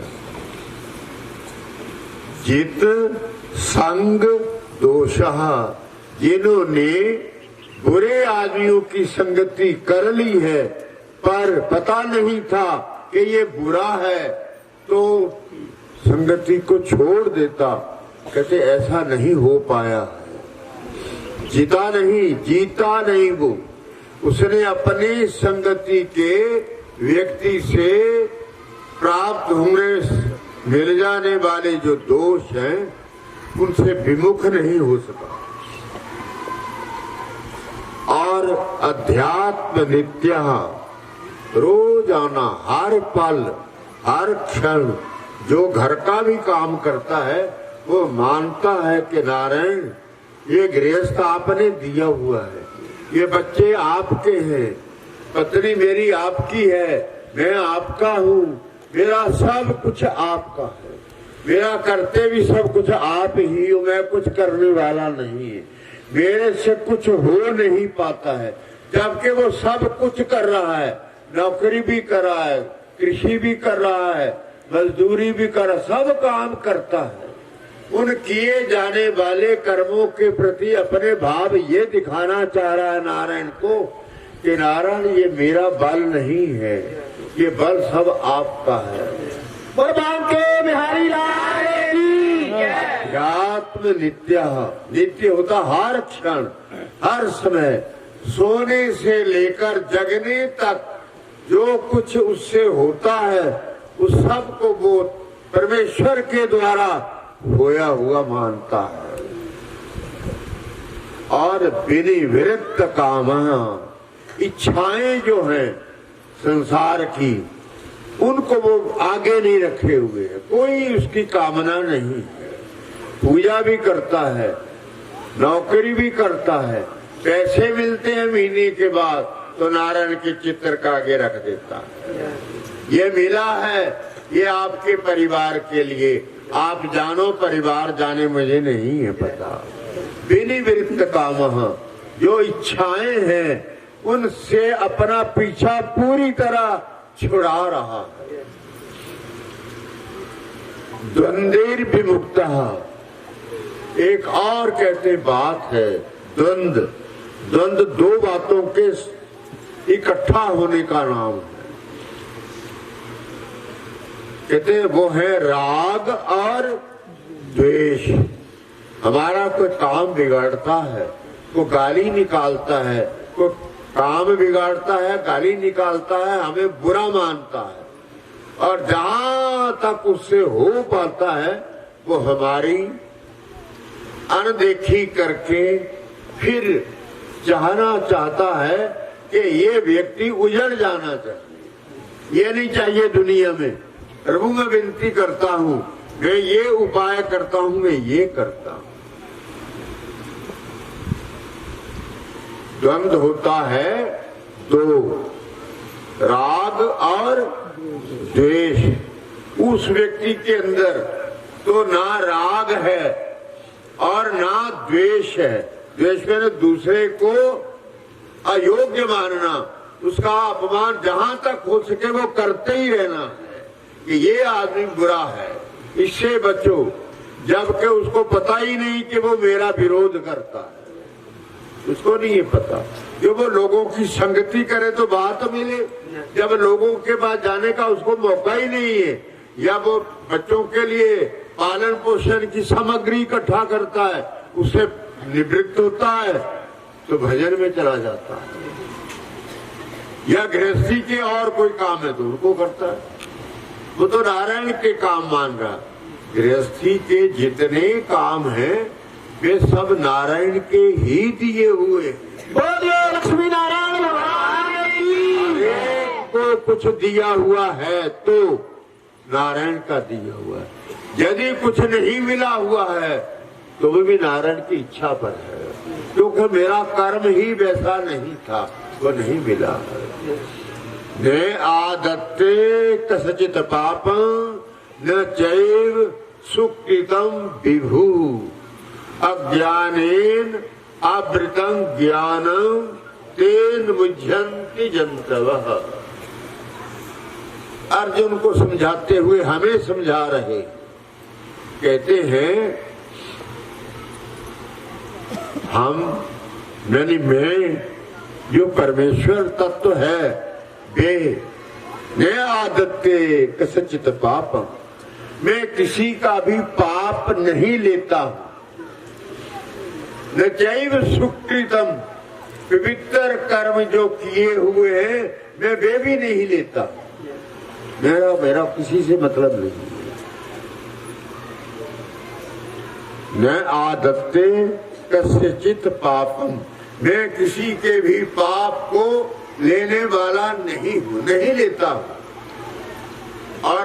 जित संग दोषः। जिन्होंने बुरे आदमियों की संगति कर ली है पर पता नहीं था कि ये बुरा है, तो संगति को छोड़ देता। कहते ऐसा नहीं हो पाया है। जीता नहीं वो। उसने अपनी संगति के व्यक्ति से प्राप्त होने मिल जाने वाले जो दोष हैं, उनसे विमुख नहीं हो सका। और अध्यात्म नित्य, रोजाना हर पल हर क्षण जो घर का भी काम करता है, वो मानता है कि नारायण ये गृहस्थ आपने दिया हुआ है, ये बच्चे आपके हैं, पत्नी मेरी आपकी है, मैं आपका हूँ, मेरा सब कुछ आपका है, मेरा करते भी सब कुछ आप ही हो, मैं कुछ करने वाला नहीं है। मेरे से कुछ हो नहीं पाता है, जबकि वो सब कुछ कर रहा है, नौकरी भी कर रहा है, कृषि भी कर रहा है, मजदूरी भी कर रहा है, सब काम करता है। उन किए जाने वाले कर्मों के प्रति अपने भाव ये दिखाना चाह रहा है नारायण को कि नारायण ये मेरा बल नहीं है, ये बल सब आपका है। के बिहारी लाल की जय। आत्म नित्य, नित्य होता हर क्षण हर समय, सोने से लेकर जगने तक जो कुछ उससे होता है उस सब को वो परमेश्वर के द्वारा होया हुआ मानता है। और विनिवृत्त काम, इच्छाएं जो हैं संसार की उनको वो आगे नहीं रखे हुए है, कोई उसकी कामना नहीं है। पूजा भी करता है, नौकरी भी करता है, पैसे मिलते हैं महीने के बाद तो नारायण के चित्र का आगे रख देता है। ये मिला है, ये आपके परिवार के लिए, आप जानो परिवार जाने मुझे नहीं है पता। विनिवृत्त काम, जो इच्छाएं हैं उनसे अपना पीछा पूरी तरह छुड़ा रहा है। द्वंद्वेर विमुक्त, एक और कहते बात है द्वंद्व। द्वंद्व दो बातों के इकट्ठा होने का नाम है। कहते हैं वो है राग और द्वेष। हमारा कोई काम बिगाड़ता है, कोई गाली निकालता है, कोई काम बिगाड़ता है, गाली निकालता है, हमें बुरा मानता है, और जहां तक उससे हो पाता है वो हमारी अनदेखी करके फिर चाहना चाहता है कि ये व्यक्ति उजड़ जाना चाहिए, ये नहीं चाहिए दुनिया में। प्रभु मैं विनती करता हूं, मैं ये उपाय करता हूं, मैं ये करता हूं। द्वंद्व होता है दो, राग और द्वेष। उस व्यक्ति के अंदर तो ना राग है और ना द्वेष है। द्वेष में दूसरे को अयोग्य मानना, उसका अपमान जहां तक हो सके वो करते ही रहना है कि ये आदमी बुरा है, इससे बचो, जबकि उसको पता ही नहीं कि वो मेरा विरोध करता है। उसको नहीं पता, जो वो लोगों की संगति करे तो बात मिले, जब लोगों के पास जाने का उसको मौका ही नहीं है, या वो बच्चों के लिए पालन पोषण की सामग्री इकट्ठा करता है, उससे निवृत्त होता है तो भजन में चला जाता है, या गृहस्थी के और कोई काम है तो उनको करता है। वो तो नारायण के काम मान रहा। गृहस्थी के जितने काम हैं वे सब नारायण के ही दिए हुए। बोलिए लक्ष्मी नारायण भगवान की। को कुछ दिया हुआ है तो नारायण का दिया हुआ है, यदि कुछ नहीं मिला हुआ है तो वो भी नारायण की इच्छा पर है, क्योंकि मेरा कर्म ही वैसा नहीं था, वो नहीं मिला है। न आदत्ते कसचित पापं न चैव सुकृतं विभु, अज्ञानेन आवृतं ज्ञानं तेन मुह्यन्ति जन्तवः। अर्जुन को समझाते हुए हमें समझा रहे, कहते हैं हम यानी मैं जो परमेश्वर तत्व है वे न आदत्ते कसचित पापं, मैं किसी का भी पाप नहीं लेता हूं। न चैव सुकृतम, पवित्र कर्म जो किए हुए हैं मैं वे भी नहीं लेता। मेरा किसी से मतलब नहीं। न आदत्ते कस्यचित पापम, मैं किसी के भी पाप को लेने वाला नहीं हूं, नहीं लेता हूं। और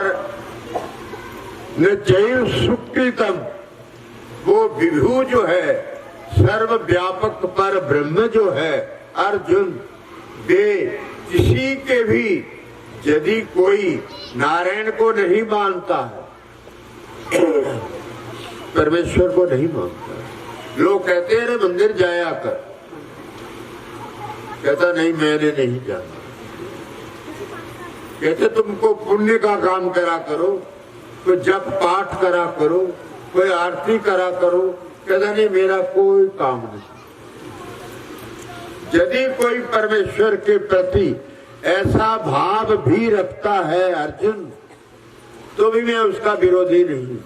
न चैव सुकृतम, वो विभु जो है सर्वव्यापक पर ब्रह्म जो है अर्जुन, वे किसी के भी, यदि कोई नारायण को नहीं मानता है, परमेश्वर को नहीं मानता, लोग कहते हैं रे मंदिर जाया कर, कहता नहीं मैंने नहीं जाना। कहते तुमको पुण्य का काम करा करो, कोई जप पाठ करा करो, कोई आरती करा करो, कहता नहीं मेरा कोई काम नहीं। यदि कोई परमेश्वर के प्रति ऐसा भाव भी रखता है अर्जुन, तो भी मैं उसका विरोधी नहीं।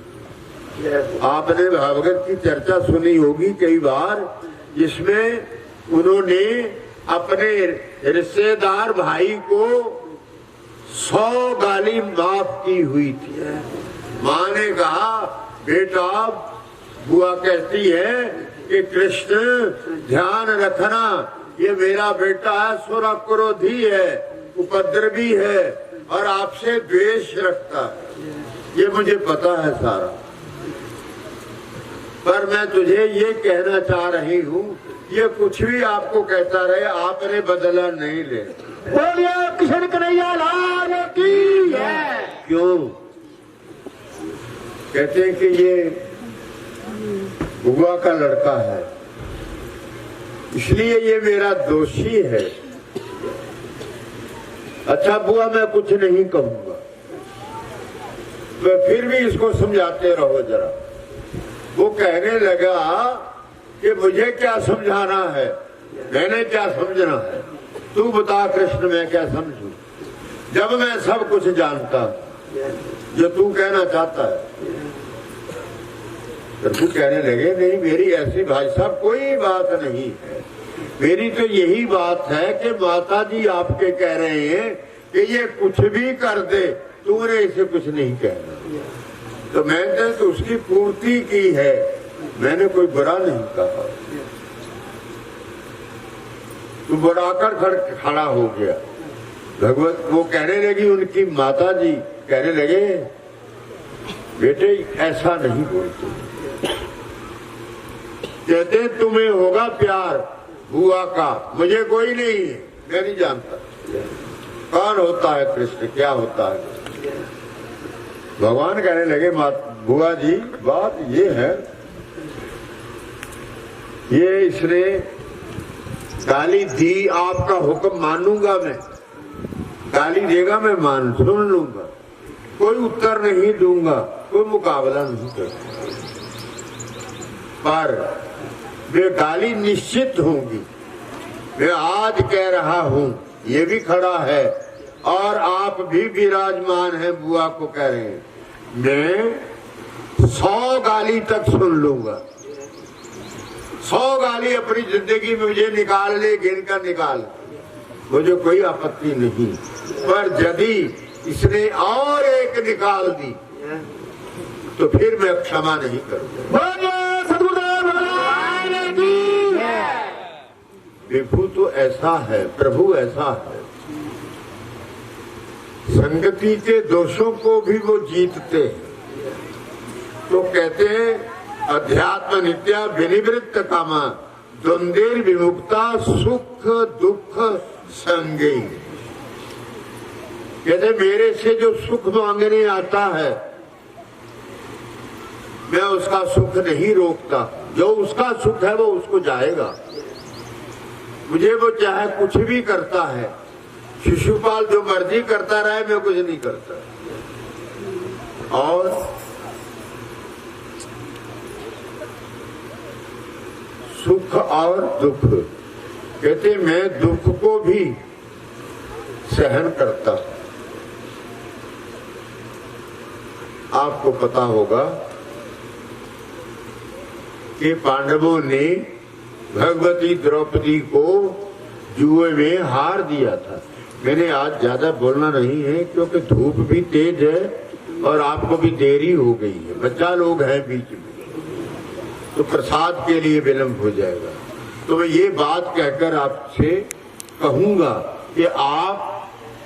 आपने भागवत की चर्चा सुनी होगी कई बार, जिसमें उन्होंने अपने रिश्तेदार भाई को 100 गाली माफ की हुई थी। माँ ने कहा बेटा, बुआ कहती है कि कृष्ण ध्यान रखना, ये मेरा बेटा है, सुर क्रोधी है, उपद्रवी है और आपसे द्वेष रखता है, ये मुझे पता है सारा। पर मैं तुझे ये कहना चाह रही हूँ, ये कुछ भी आपको कहता रहे, आपने बदला नहीं ले। बोलिए कृष्ण कन्हैया लाल की जय। क्यों? कहते हैं कि ये बुआ का लड़का है, इसलिए ये मेरा दोषी है। अच्छा बुआ मैं कुछ नहीं कहूंगा, तो फिर भी इसको समझाते रहो जरा। वो कहने लगा कि मुझे क्या समझाना है, मैंने क्या समझना है, तू बता कृष्ण मैं क्या समझूं, जब मैं सब कुछ जानता जो तू कहना चाहता है। प्रभु कहने लगे नहीं मेरी ऐसी भाई साहब कोई बात नहीं है, मेरी तो यही बात है कि माता जी आपके कह रहे हैं कि ये कुछ भी कर दे, तूने इसे कुछ नहीं कहना। तो मैंने तो उसकी पूर्ति की है, मैंने कोई बुरा नहीं कहा। तू बढ़ाकर खड़ा हो गया। भगवत वो कहने लगी, उनकी माता जी कहने लगे बेटे ऐसा नहीं बोलते, कहते तुम्हें होगा प्यार बुआ का, मुझे कोई नहीं है, मैं नहीं जानता कौन होता है कृष्ण, क्या होता है। भगवान कहने लगे बुआ जी बात ये है, ये इसने गाली दी, आपका हुक्म मानूंगा मैं, गाली देगा मैं सुन लूंगा, कोई उत्तर नहीं दूंगा, कोई मुकाबला नहीं करूंगा, पर वे गाली निश्चित होंगी। मैं आज कह रहा हूं, ये भी खड़ा है और आप भी विराजमान हैं, बुआ को कह रहे हैं, मैं 100 गाली तक सुन लूंगा, 100 गाली अपनी जिंदगी में मुझे निकाल ले, गिन कर निकाल, मुझे कोई आपत्ति नहीं। पर यदि इसने और एक निकाल दी तो फिर मैं क्षमा नहीं करूंगा। विभु तो ऐसा है, प्रभु ऐसा है, संगति के दोषों को भी वो जीतते हैं। तो कहते हैं अध्यात्म नित्या विनिवृत्त कामा द्वंद्वेर विमुक्ता सुख दुख संगे। कहते मेरे से जो सुख मांगने आता है मैं उसका सुख नहीं रोकता, जो उसका सुख है वो उसको जाएगा, मुझे वो चाहे कुछ भी करता है, शिशुपाल जो मर्जी करता रहे, मैं कुछ नहीं करता। और सुख और दुख, कहते मैं दुख को भी सहन करता। आपको पता होगा कि पांडवों ने भगवती द्रौपदी को जुए में हार दिया था। मैंने आज ज्यादा बोलना नहीं है क्योंकि धूप भी तेज है और आपको भी देरी हो गई है, बच्चा लोग हैं बीच में, तो प्रसाद के लिए विलंब हो जाएगा। तो मैं ये बात कहकर आपसे कहूंगा कि आप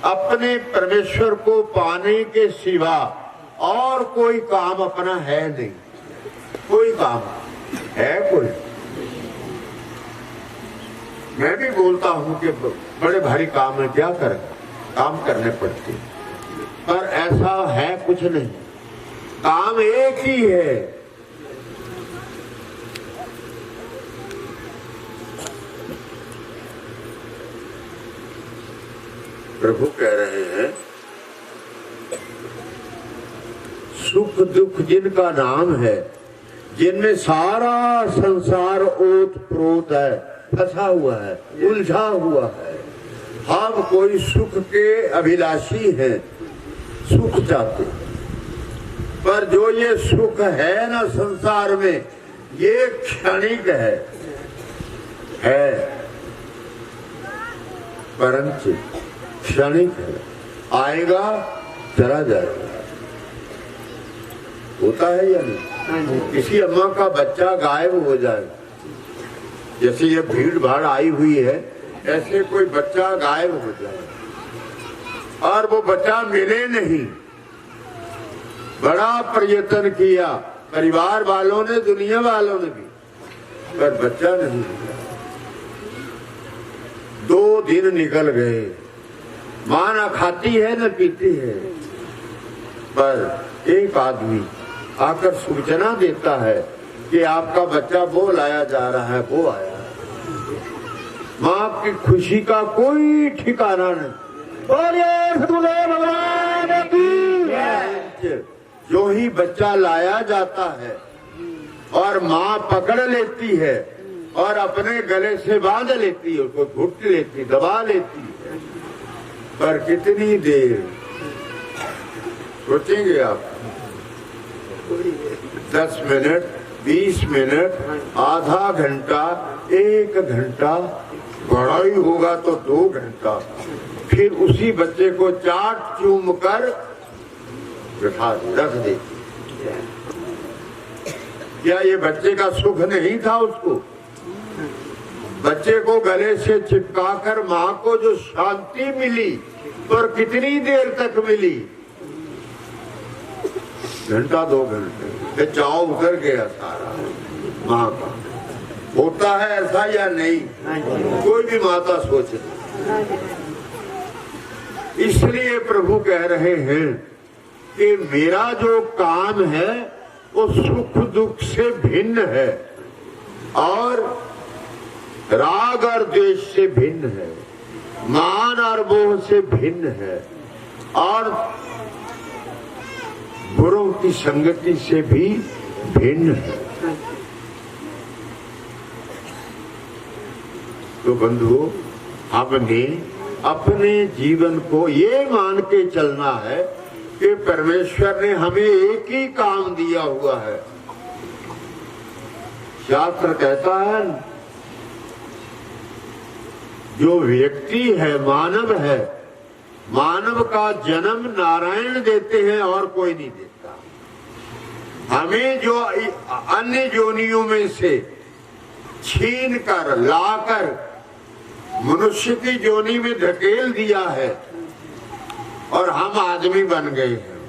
अपने परमेश्वर को पाने के सिवा और कोई काम अपना है नहीं, कोई काम है कोई। मैं भी बोलता हूं कि बड़े भारी काम है, क्या करें, काम करने पड़ते, पर ऐसा है कुछ नहीं, काम एक ही है। प्रभु कह रहे हैं सुख दुख जिनका नाम है, जिनमें सारा संसार ओत प्रोत है, फंसा हुआ है, उलझा हुआ है। हम कोई सुख के अभिलाषी हैं, सुख चाहते, पर जो ये सुख है ना संसार में, ये क्षणिक है परंतु क्षणिक है, आएगा चला जाएगा। होता है या नहीं? किसी अम्मा का बच्चा गायब हो जाए, जैसे ये भीड़ भाड़ आई हुई है, ऐसे कोई बच्चा गायब हो जाए और वो बच्चा मिले नहीं, बड़ा प्रयत्न किया परिवार वालों ने, दुनिया वालों ने भी, पर बच्चा नहीं मिला। 2 दिन निकल गए, मां न खाती है न पीती है, पर एक आदमी आकर सूचना देता है कि आपका बच्चा वो लाया जा रहा है, वो आया है। मां की खुशी का कोई ठिकाना नहीं। बोलिए सतगुरुदेव भगवान की। जो ही बच्चा लाया जाता है और मां पकड़ लेती है और अपने गले से बांध लेती है, उसको घुट लेती, दबा लेती है, पर कितनी देर सोचेंगे आप? 10 मिनट, 20 मिनट, आधा घंटा, 1 घंटा, बड़ा ही होगा तो 2 घंटा, फिर उसी बच्चे को चाट चूम कर बिठा रख देती। क्या ये बच्चे का सुख नहीं था उसको? बच्चे को गले से चिपका कर मां को जो शांति मिली, और कितनी देर तक मिली? घंटा 2 घंटे, चाव उतर गया सारा मां का। होता है ऐसा या नहीं? कोई भी माता सोचे। इसलिए प्रभु कह रहे हैं कि मेरा जो काम है वो सुख दुख से भिन्न है और राग और द्वेष से भिन्न है, मान और मोह से भिन्न है और बुरों की संगति से भी भिन्न है। तो बंधुओं, हमने अपने जीवन को ये मान के चलना है कि परमेश्वर ने हमें एक ही काम दिया हुआ है। शास्त्र कहता है जो व्यक्ति है, मानव है, मानव का जन्म नारायण देते हैं और कोई नहीं देता। हमें जो अन्य योनियों में से छीन कर लाकर मनुष्य की योनि में धकेल दिया है और हम आदमी बन गए हैं।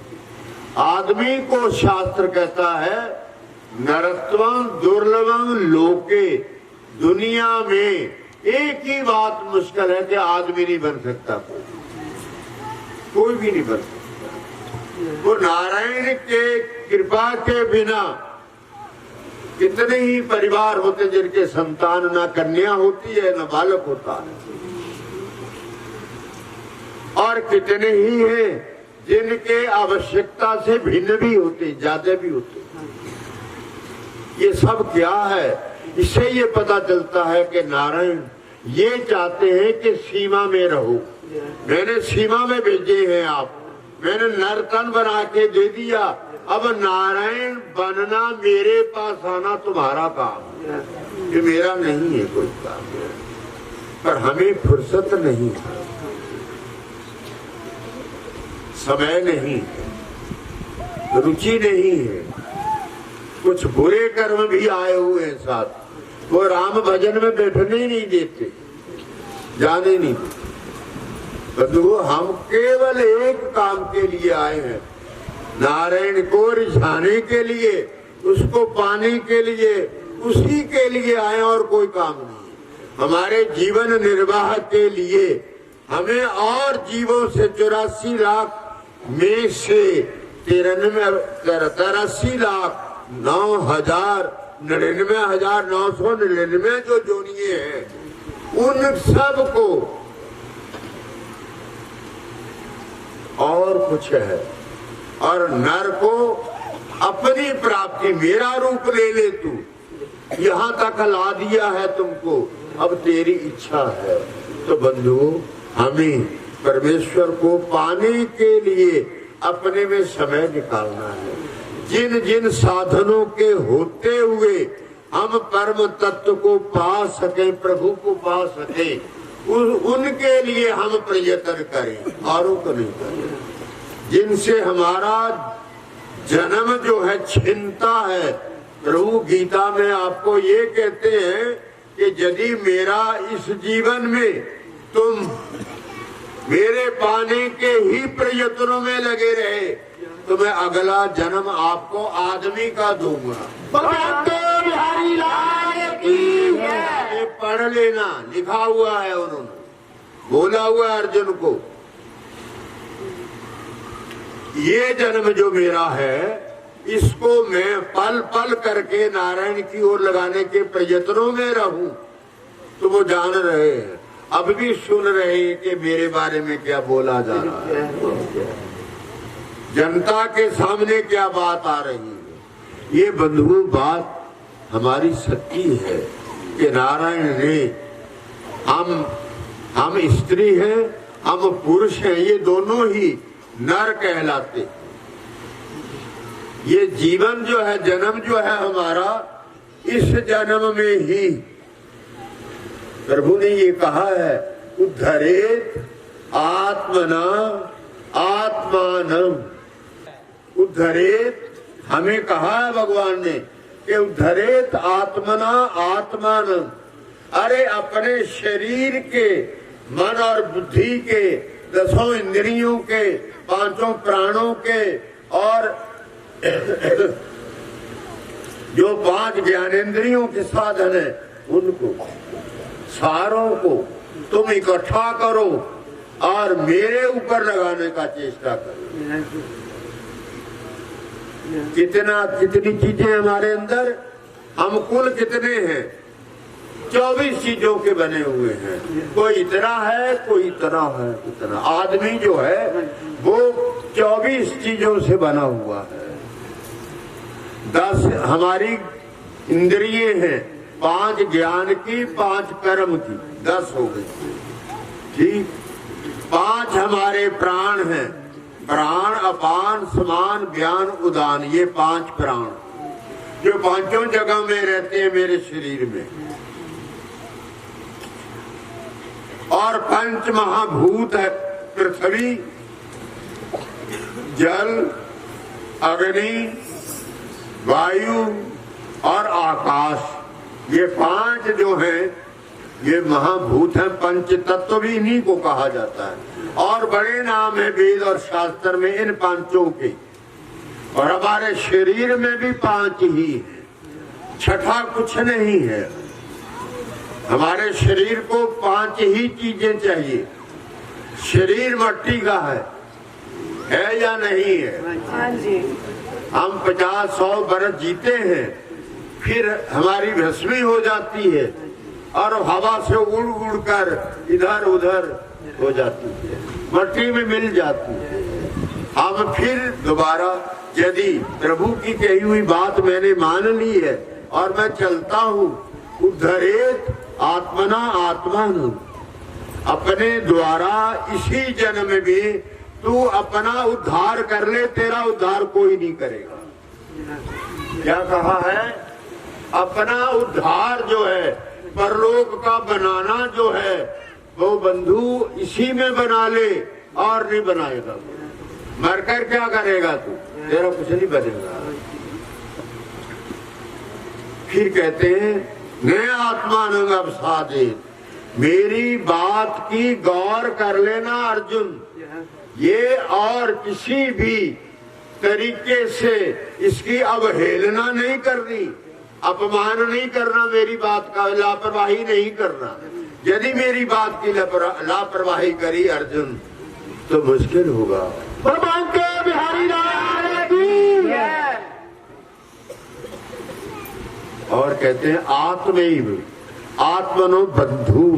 आदमी को शास्त्र कहता है नरत्वं दुर्लभं लोके, दुनिया में एक ही बात मुश्किल है कि आदमी नहीं बन सकता, कोई भी नहीं बन सकता। वो नारायण के कृपा के बिना कितने ही परिवार होते जिनके संतान न कन्या होती है न बालक होता है, और कितने ही हैं जिनके आवश्यकता से भिन्न भी होते, ज्यादा भी होते। ये सब क्या है? इससे ये पता चलता है कि नारायण ये चाहते हैं कि सीमा में रहो। मैंने सीमा में भेजे हैं आप, मैंने नरतन बना के दे दिया, अब नारायण बनना, मेरे पास आना तुम्हारा काम है, ये मेरा नहीं है कोई काम। पर हमें फुर्सत नहीं है, समय नहीं है, रुचि नहीं है। कुछ बुरे कर्म भी आए हुए हैं साथ, वो राम भजन में बैठने ही नहीं देते, जाने नहीं देते। बंधुओं, हम केवल एक काम के लिए आए हैं, नारायण को रिझाने के लिए, उसको पाने के लिए, उसी के लिए आए और कोई काम नहीं। हमारे जीवन निर्वाह के लिए हमें और जीवों से 84 लाख में से 83 लाख 99,999 जो जोनिए हैं, उन सब को और कुछ है, और नर को अपनी प्राप्ति मेरा रूप ले ले, तू यहाँ तक ला दिया है तुमको, अब तेरी इच्छा है। तो बंधुओं, हमें परमेश्वर को पाने के लिए अपने में समय निकालना है। जिन जिन साधनों के होते हुए हम परम तत्व को पा सके, प्रभु को पा सके, उनके लिए हम प्रयत्न करें, औरों को नहीं करें। जिनसे हमारा जन्म जो है छिनता है, प्रभु गीता में आपको ये कहते हैं कि यदि मेरा इस जीवन में तुम मेरे पाने के ही प्रयत्नों में लगे रहे, तो मैं अगला जन्म आपको आदमी का दूंगा। बिहारी लाल की ये पढ़ लेना, लिखा हुआ है, उन्होंने बोला हुआ अर्जुन को। ये जन्म जो मेरा है, इसको मैं पल पल करके नारायण की ओर लगाने के प्रयत्नों में रहूं। तो वो जान रहे हैं, अब भी सुन रहे हैं कि मेरे बारे में क्या बोला जा रहा है, जनता के सामने क्या बात आ रही है। ये बंधुओं, बात हमारी सच्ची है कि नारायण ने हम स्त्री हैं, हम पुरुष हैं, ये दोनों ही नर कहलाते। ये जीवन जो है, जन्म जो है हमारा, इस जन्म में ही प्रभु ने ये कहा है, उद्धरेत आत्मना आत्मानम। उद्धरेत हमें कहा है भगवान ने कि उद्धरेत आत्मना आत्मानम। अरे अपने शरीर के, मन और बुद्धि के, 10 इंद्रियों के, 5 प्राणों के, और जो 5 ज्ञानेंद्रियों के साधन है, उनको सारों को तुम इकट्ठा करो और मेरे ऊपर लगाने का चेष्टा करो। कितनी चीजें हमारे अंदर, हम कुल कितने हैं? 24 चीजों के बने हुए हैं। कोई इतना है, कोई इतना है, इतना। आदमी जो है वो 24 चीजों से बना हुआ है। 10 हमारी इंद्रिये हैं, 5 ज्ञान की, 5 कर्म की, 10 हो गई। ठीक, 5 हमारे प्राण हैं, प्राण, अपान, समान, ज्ञान, उदान, ये 5 प्राण जो 5 जगह में रहते हैं मेरे शरीर में। और 5 महाभूत है, पृथ्वी, जल, अग्नि, वायु और आकाश। ये 5 जो है ये महाभूत है। पंच तत्व भी इन्हीं को कहा जाता है, और बड़े नाम है वेद और शास्त्र में इन 5 के। और हमारे शरीर में भी 5 ही है, छठा कुछ नहीं है। हमारे शरीर को 5 ही चीजें चाहिए। शरीर मट्टी का है या नहीं है? हाँ जी। हम 50-100 बरस जीते हैं, फिर हमारी भस्मी हो जाती है और हवा से उड़ उड़ कर इधर उधर हो जाती है, मट्टी में मिल जाती है। हम फिर दोबारा, यदि प्रभु की कही हुई बात मैंने मान ली है और मैं चलता हूँ, उद्धरेत आत्मना आत्मान, अपने द्वारा इसी जन्म में भी तू अपना उद्धार कर ले, तेरा उद्धार कोई नहीं करेगा। क्या कहा है? अपना उद्धार जो है, परलोक का बनाना जो है, वो बंधु इसी में बना ले और नहीं बनाएगा। मरकर क्या करेगा तू? तेरा कुछ नहीं बनेगा। फिर कहते हैं नए आत्मानंग अवसादित, मेरी बात की गौर कर लेना अर्जुन। ये और किसी भी तरीके से इसकी अवहेलना नहीं करनी, अपमान नहीं करना, मेरी बात का लापरवाही नहीं करना। यदि मेरी बात की लापरवाही करी अर्जुन तो मुश्किल होगा। भगवान के बिहारी लाल की जय। और कहते हैं आत्मैव आत्मनो बंधु,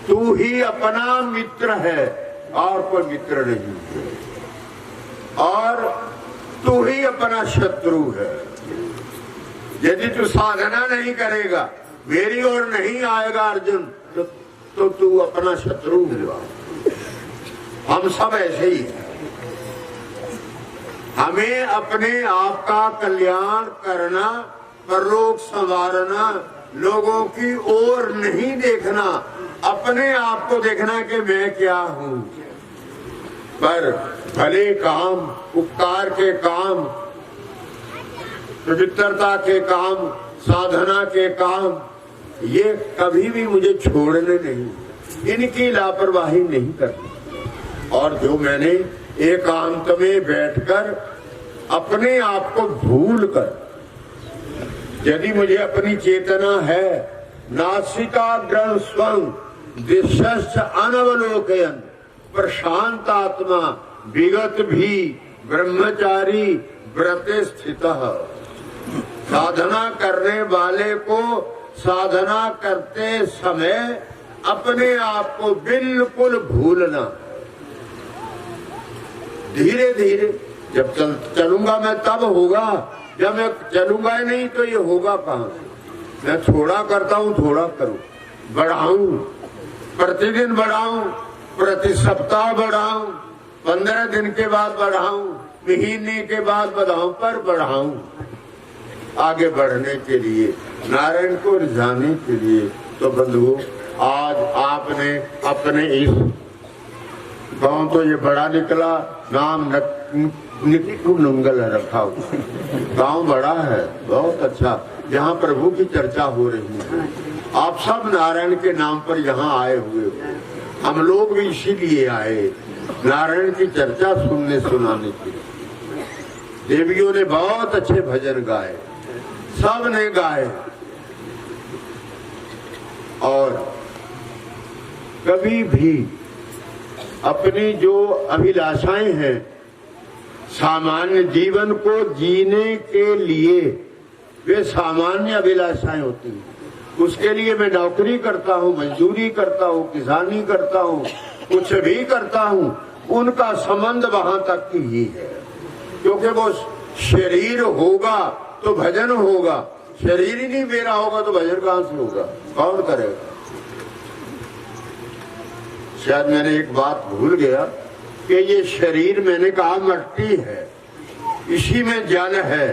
तू ही अपना मित्र है, और कोई मित्र नहीं है, और तू ही अपना शत्रु है। यदि तू साधना नहीं करेगा, मेरी ओर नहीं आएगा अर्जुन, तो तू अपना शत्रु हुआ। हम सब ऐसे ही हैं। हमें अपने आप का कल्याण करना, परलोक संवारना, लोगों की ओर नहीं देखना, अपने आप को देखना कि मैं क्या हूं। पर भले काम, उपकार के काम, पवित्रता के काम, साधना के काम, ये कभी भी मुझे छोड़ने नहीं, इनकी लापरवाही नहीं करनी। और जो मैंने एकांत में बैठकर अपने आप को भूल कर, यदि मुझे अपनी चेतना है, नासिकाग्रं स्वं दिशश्च अनवलोकयन् प्रशांत आत्मा विगत भी ब्रह्मचारी व्रते स्थितः। साधना करने वाले को साधना करते समय अपने आप को बिल्कुल भूलना। धीरे धीरे जब चलूंगा मैं तब होगा, जब मैं चलूंगा ही नहीं तो ये होगा कहां से। मैं थोड़ा करता हूं, थोड़ा करूं, बढ़ाऊं, प्रतिदिन बढ़ाऊं, प्रति सप्ताह बढ़ाऊं, 15 दिन के बाद बढ़ाऊं, महीने के बाद बढ़ाऊं, पर बढ़ाऊं आगे बढ़ने के लिए, नारायण को रिझाने के लिए। तो बंधुओं, आज आपने अपने इस गांव, तो ये बड़ा निकला, नाम निक्कू नंगल रखा, गांव बड़ा है, बहुत अच्छा, यहाँ प्रभु की चर्चा हो रही है। आप सब नारायण के नाम पर यहाँ आए हुए हो, हम लोग भी इसीलिए आए, नारायण की चर्चा सुनने सुनाने के लिए। देवियों ने बहुत अच्छे भजन गाए, सब ने गाए, और कभी भी अपनी जो अभिलाषाएं हैं, सामान्य जीवन को जीने के लिए, वे सामान्य अभिलाषाएं होती हैं। उसके लिए मैं नौकरी करता हूँ, मजदूरी करता हूँ, किसानी करता हूँ, कुछ भी करता हूँ, उनका संबंध वहां तक ही है। क्योंकि वो शरीर होगा तो भजन होगा, शरीर ही नहीं मेरा होगा तो भजन कहां से होगा, कौन करेगा। शायद मैंने एक बात भूल गया कि ये शरीर, मैंने कहा मिट्टी है, इसी में जल है,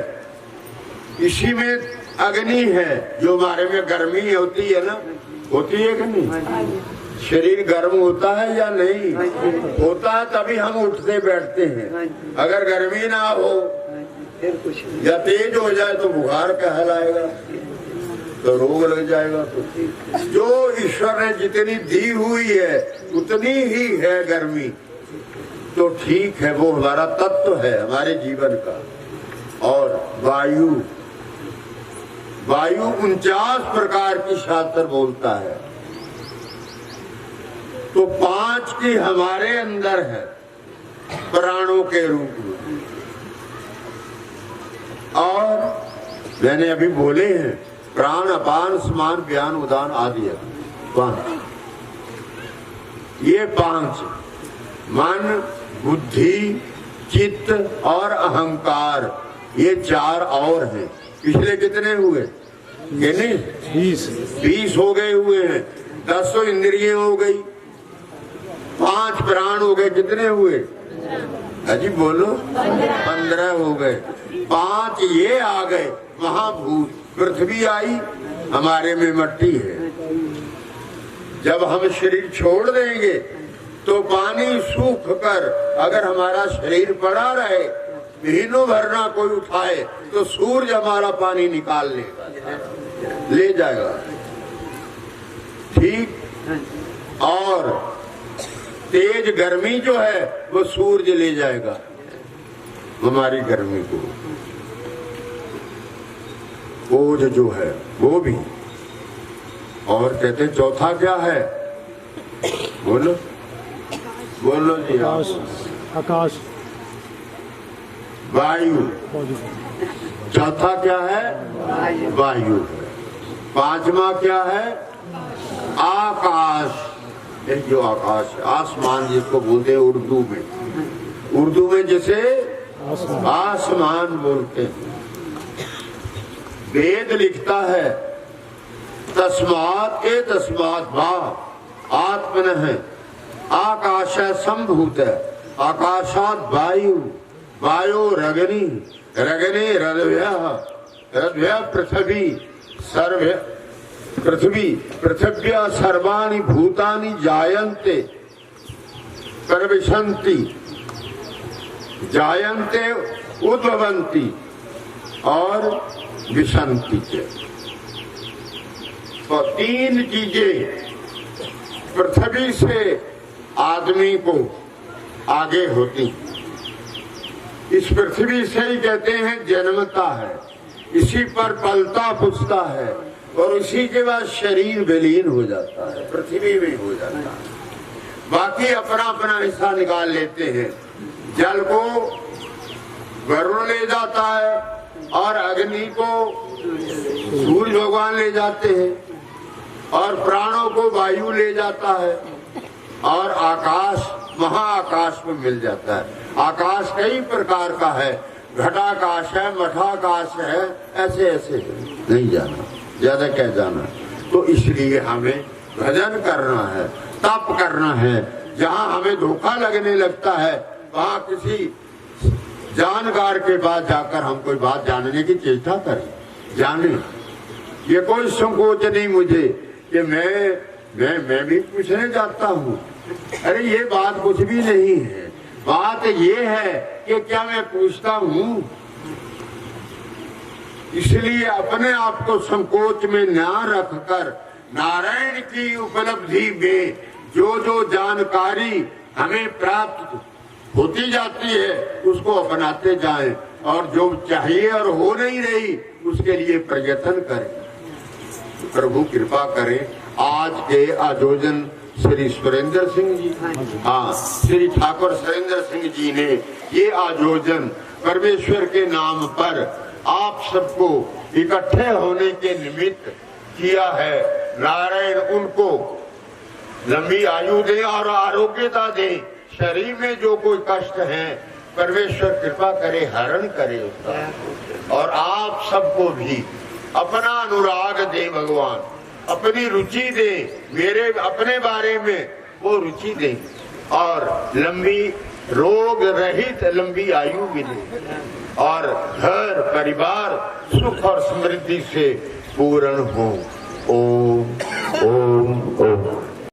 इसी में अग्नि है, जो हमारे में गर्मी होती है ना, होती है कि नहीं? शरीर गर्म होता है या नहीं होता है, तभी हम उठते बैठते हैं। अगर गर्मी ना हो या तेज हो जाए तो बुखार कहलाएगा, तो रोग लग जाएगा। तो जो ईश्वर ने जितनी दी हुई है उतनी ही है गर्मी, तो ठीक है, वो हमारा तत्व है हमारे जीवन का। और वायु 49 प्रकार की शास्त्र बोलता है, तो 5 की हमारे अंदर है प्राणों के रूप में। और मैंने अभी बोले हैं प्राण, अपान, समान, व्यान, उदान आदि है 5। ये 5 मन, बुद्धि, चित्त और अहंकार, ये 4 और हैं। पिछले कितने हुए? ये नहीं 20 हो गए हुए हैं। 10 तो इंद्रिय हो गई, 5 प्राण हो गए, कितने हुए? अजी बोलो 15 हो गए। 5 ये आ गए, महाभूत, पृथ्वी आई, हमारे में मिट्टी है। जब हम शरीर छोड़ देंगे तो पानी सूख कर, अगर हमारा शरीर पड़ा रहे, महीनों भर ना कोई उठाए, तो सूरज हमारा पानी निकाल लेगा, ले जाएगा। ठीक, और तेज गर्मी जो है वो सूरज ले जाएगा हमारी गर्मी को। ओज जो है वो भी। और कहते चौथा क्या है? बोलो बोलो जी। आकाश, वायु। चौथा क्या है? वायु। 5वां क्या है? आकाश। ये जो आकाश आसमान जिसको बोलते हैं उर्दू में जैसे आसमान बोलते हैं। वेद लिखता है तस्मात् के तस्मात् वा आत्मनः आकाश संभूत आकाशात वायु वायो रगनी रगने रद्भ्य पृथ्वी सर्व पृथिव्या सर्वाणि भूतानि जायन्ते प्रविशन्ति जायन्ते उद्भवन्ति और विशन्ति च। तो तीन चीजें पृथ्वी से आदमी को आगे होती। इस पृथ्वी से ही कहते हैं जन्मता है, इसी पर पलता पुछता है और उसी के बाद शरीर विलीन हो जाता है, पृथ्वी में हो जाता है। बाकी अपना अपना हिस्सा निकाल लेते हैं। जल को वरुण ले जाता है और अग्नि को सूर्य भगवान ले जाते हैं और प्राणों को वायु ले जाता है और आकाश महाआकाश में मिल जाता है। आकाश कई प्रकार का है, घटाकाश है, मठाकाश है, ऐसे ऐसे नहीं जाना, ज्यादा क्या जाना। तो इसलिए हमें भजन करना है, तप करना है। जहाँ हमें धोखा लगने लगता है वहाँ किसी जानकार के पास जाकर हम कोई बात जानने की चेष्टा करें, जाने। ये कोई संकोच नहीं मुझे कि मैं भी पूछने जाता हूँ। अरे ये बात कुछ भी नहीं है। बात ये है कि क्या मैं पूछता हूँ। इसलिए अपने आप को संकोच में ना रखकर नारायण की उपलब्धि में जो जानकारी हमें प्राप्त होती जाती है उसको अपनाते जाएं और जो चाहिए और हो नहीं रही उसके लिए प्रयत्न करें। प्रभु कृपा करें। आज के आयोजन श्री सुरेंद्र सिंह जी, हाँ श्री ठाकुर सुरेंद्र सिंह जी ने ये आयोजन परमेश्वर के नाम पर आप सबको इकट्ठे होने के निमित्त किया है। नारायण उनको लंबी आयु दे और आरोग्यता दे। शरीर में जो कोई कष्ट है परमेश्वर कृपा करे, हरण करे उसका। और आप सबको भी अपना अनुराग दे भगवान, अपनी रुचि दे, मेरे अपने बारे में वो रुचि दे और लंबी रोग रहित लंबी आयु मिले और घर परिवार सुख और समृद्धि से पूर्ण हो। ओम ओम ओम।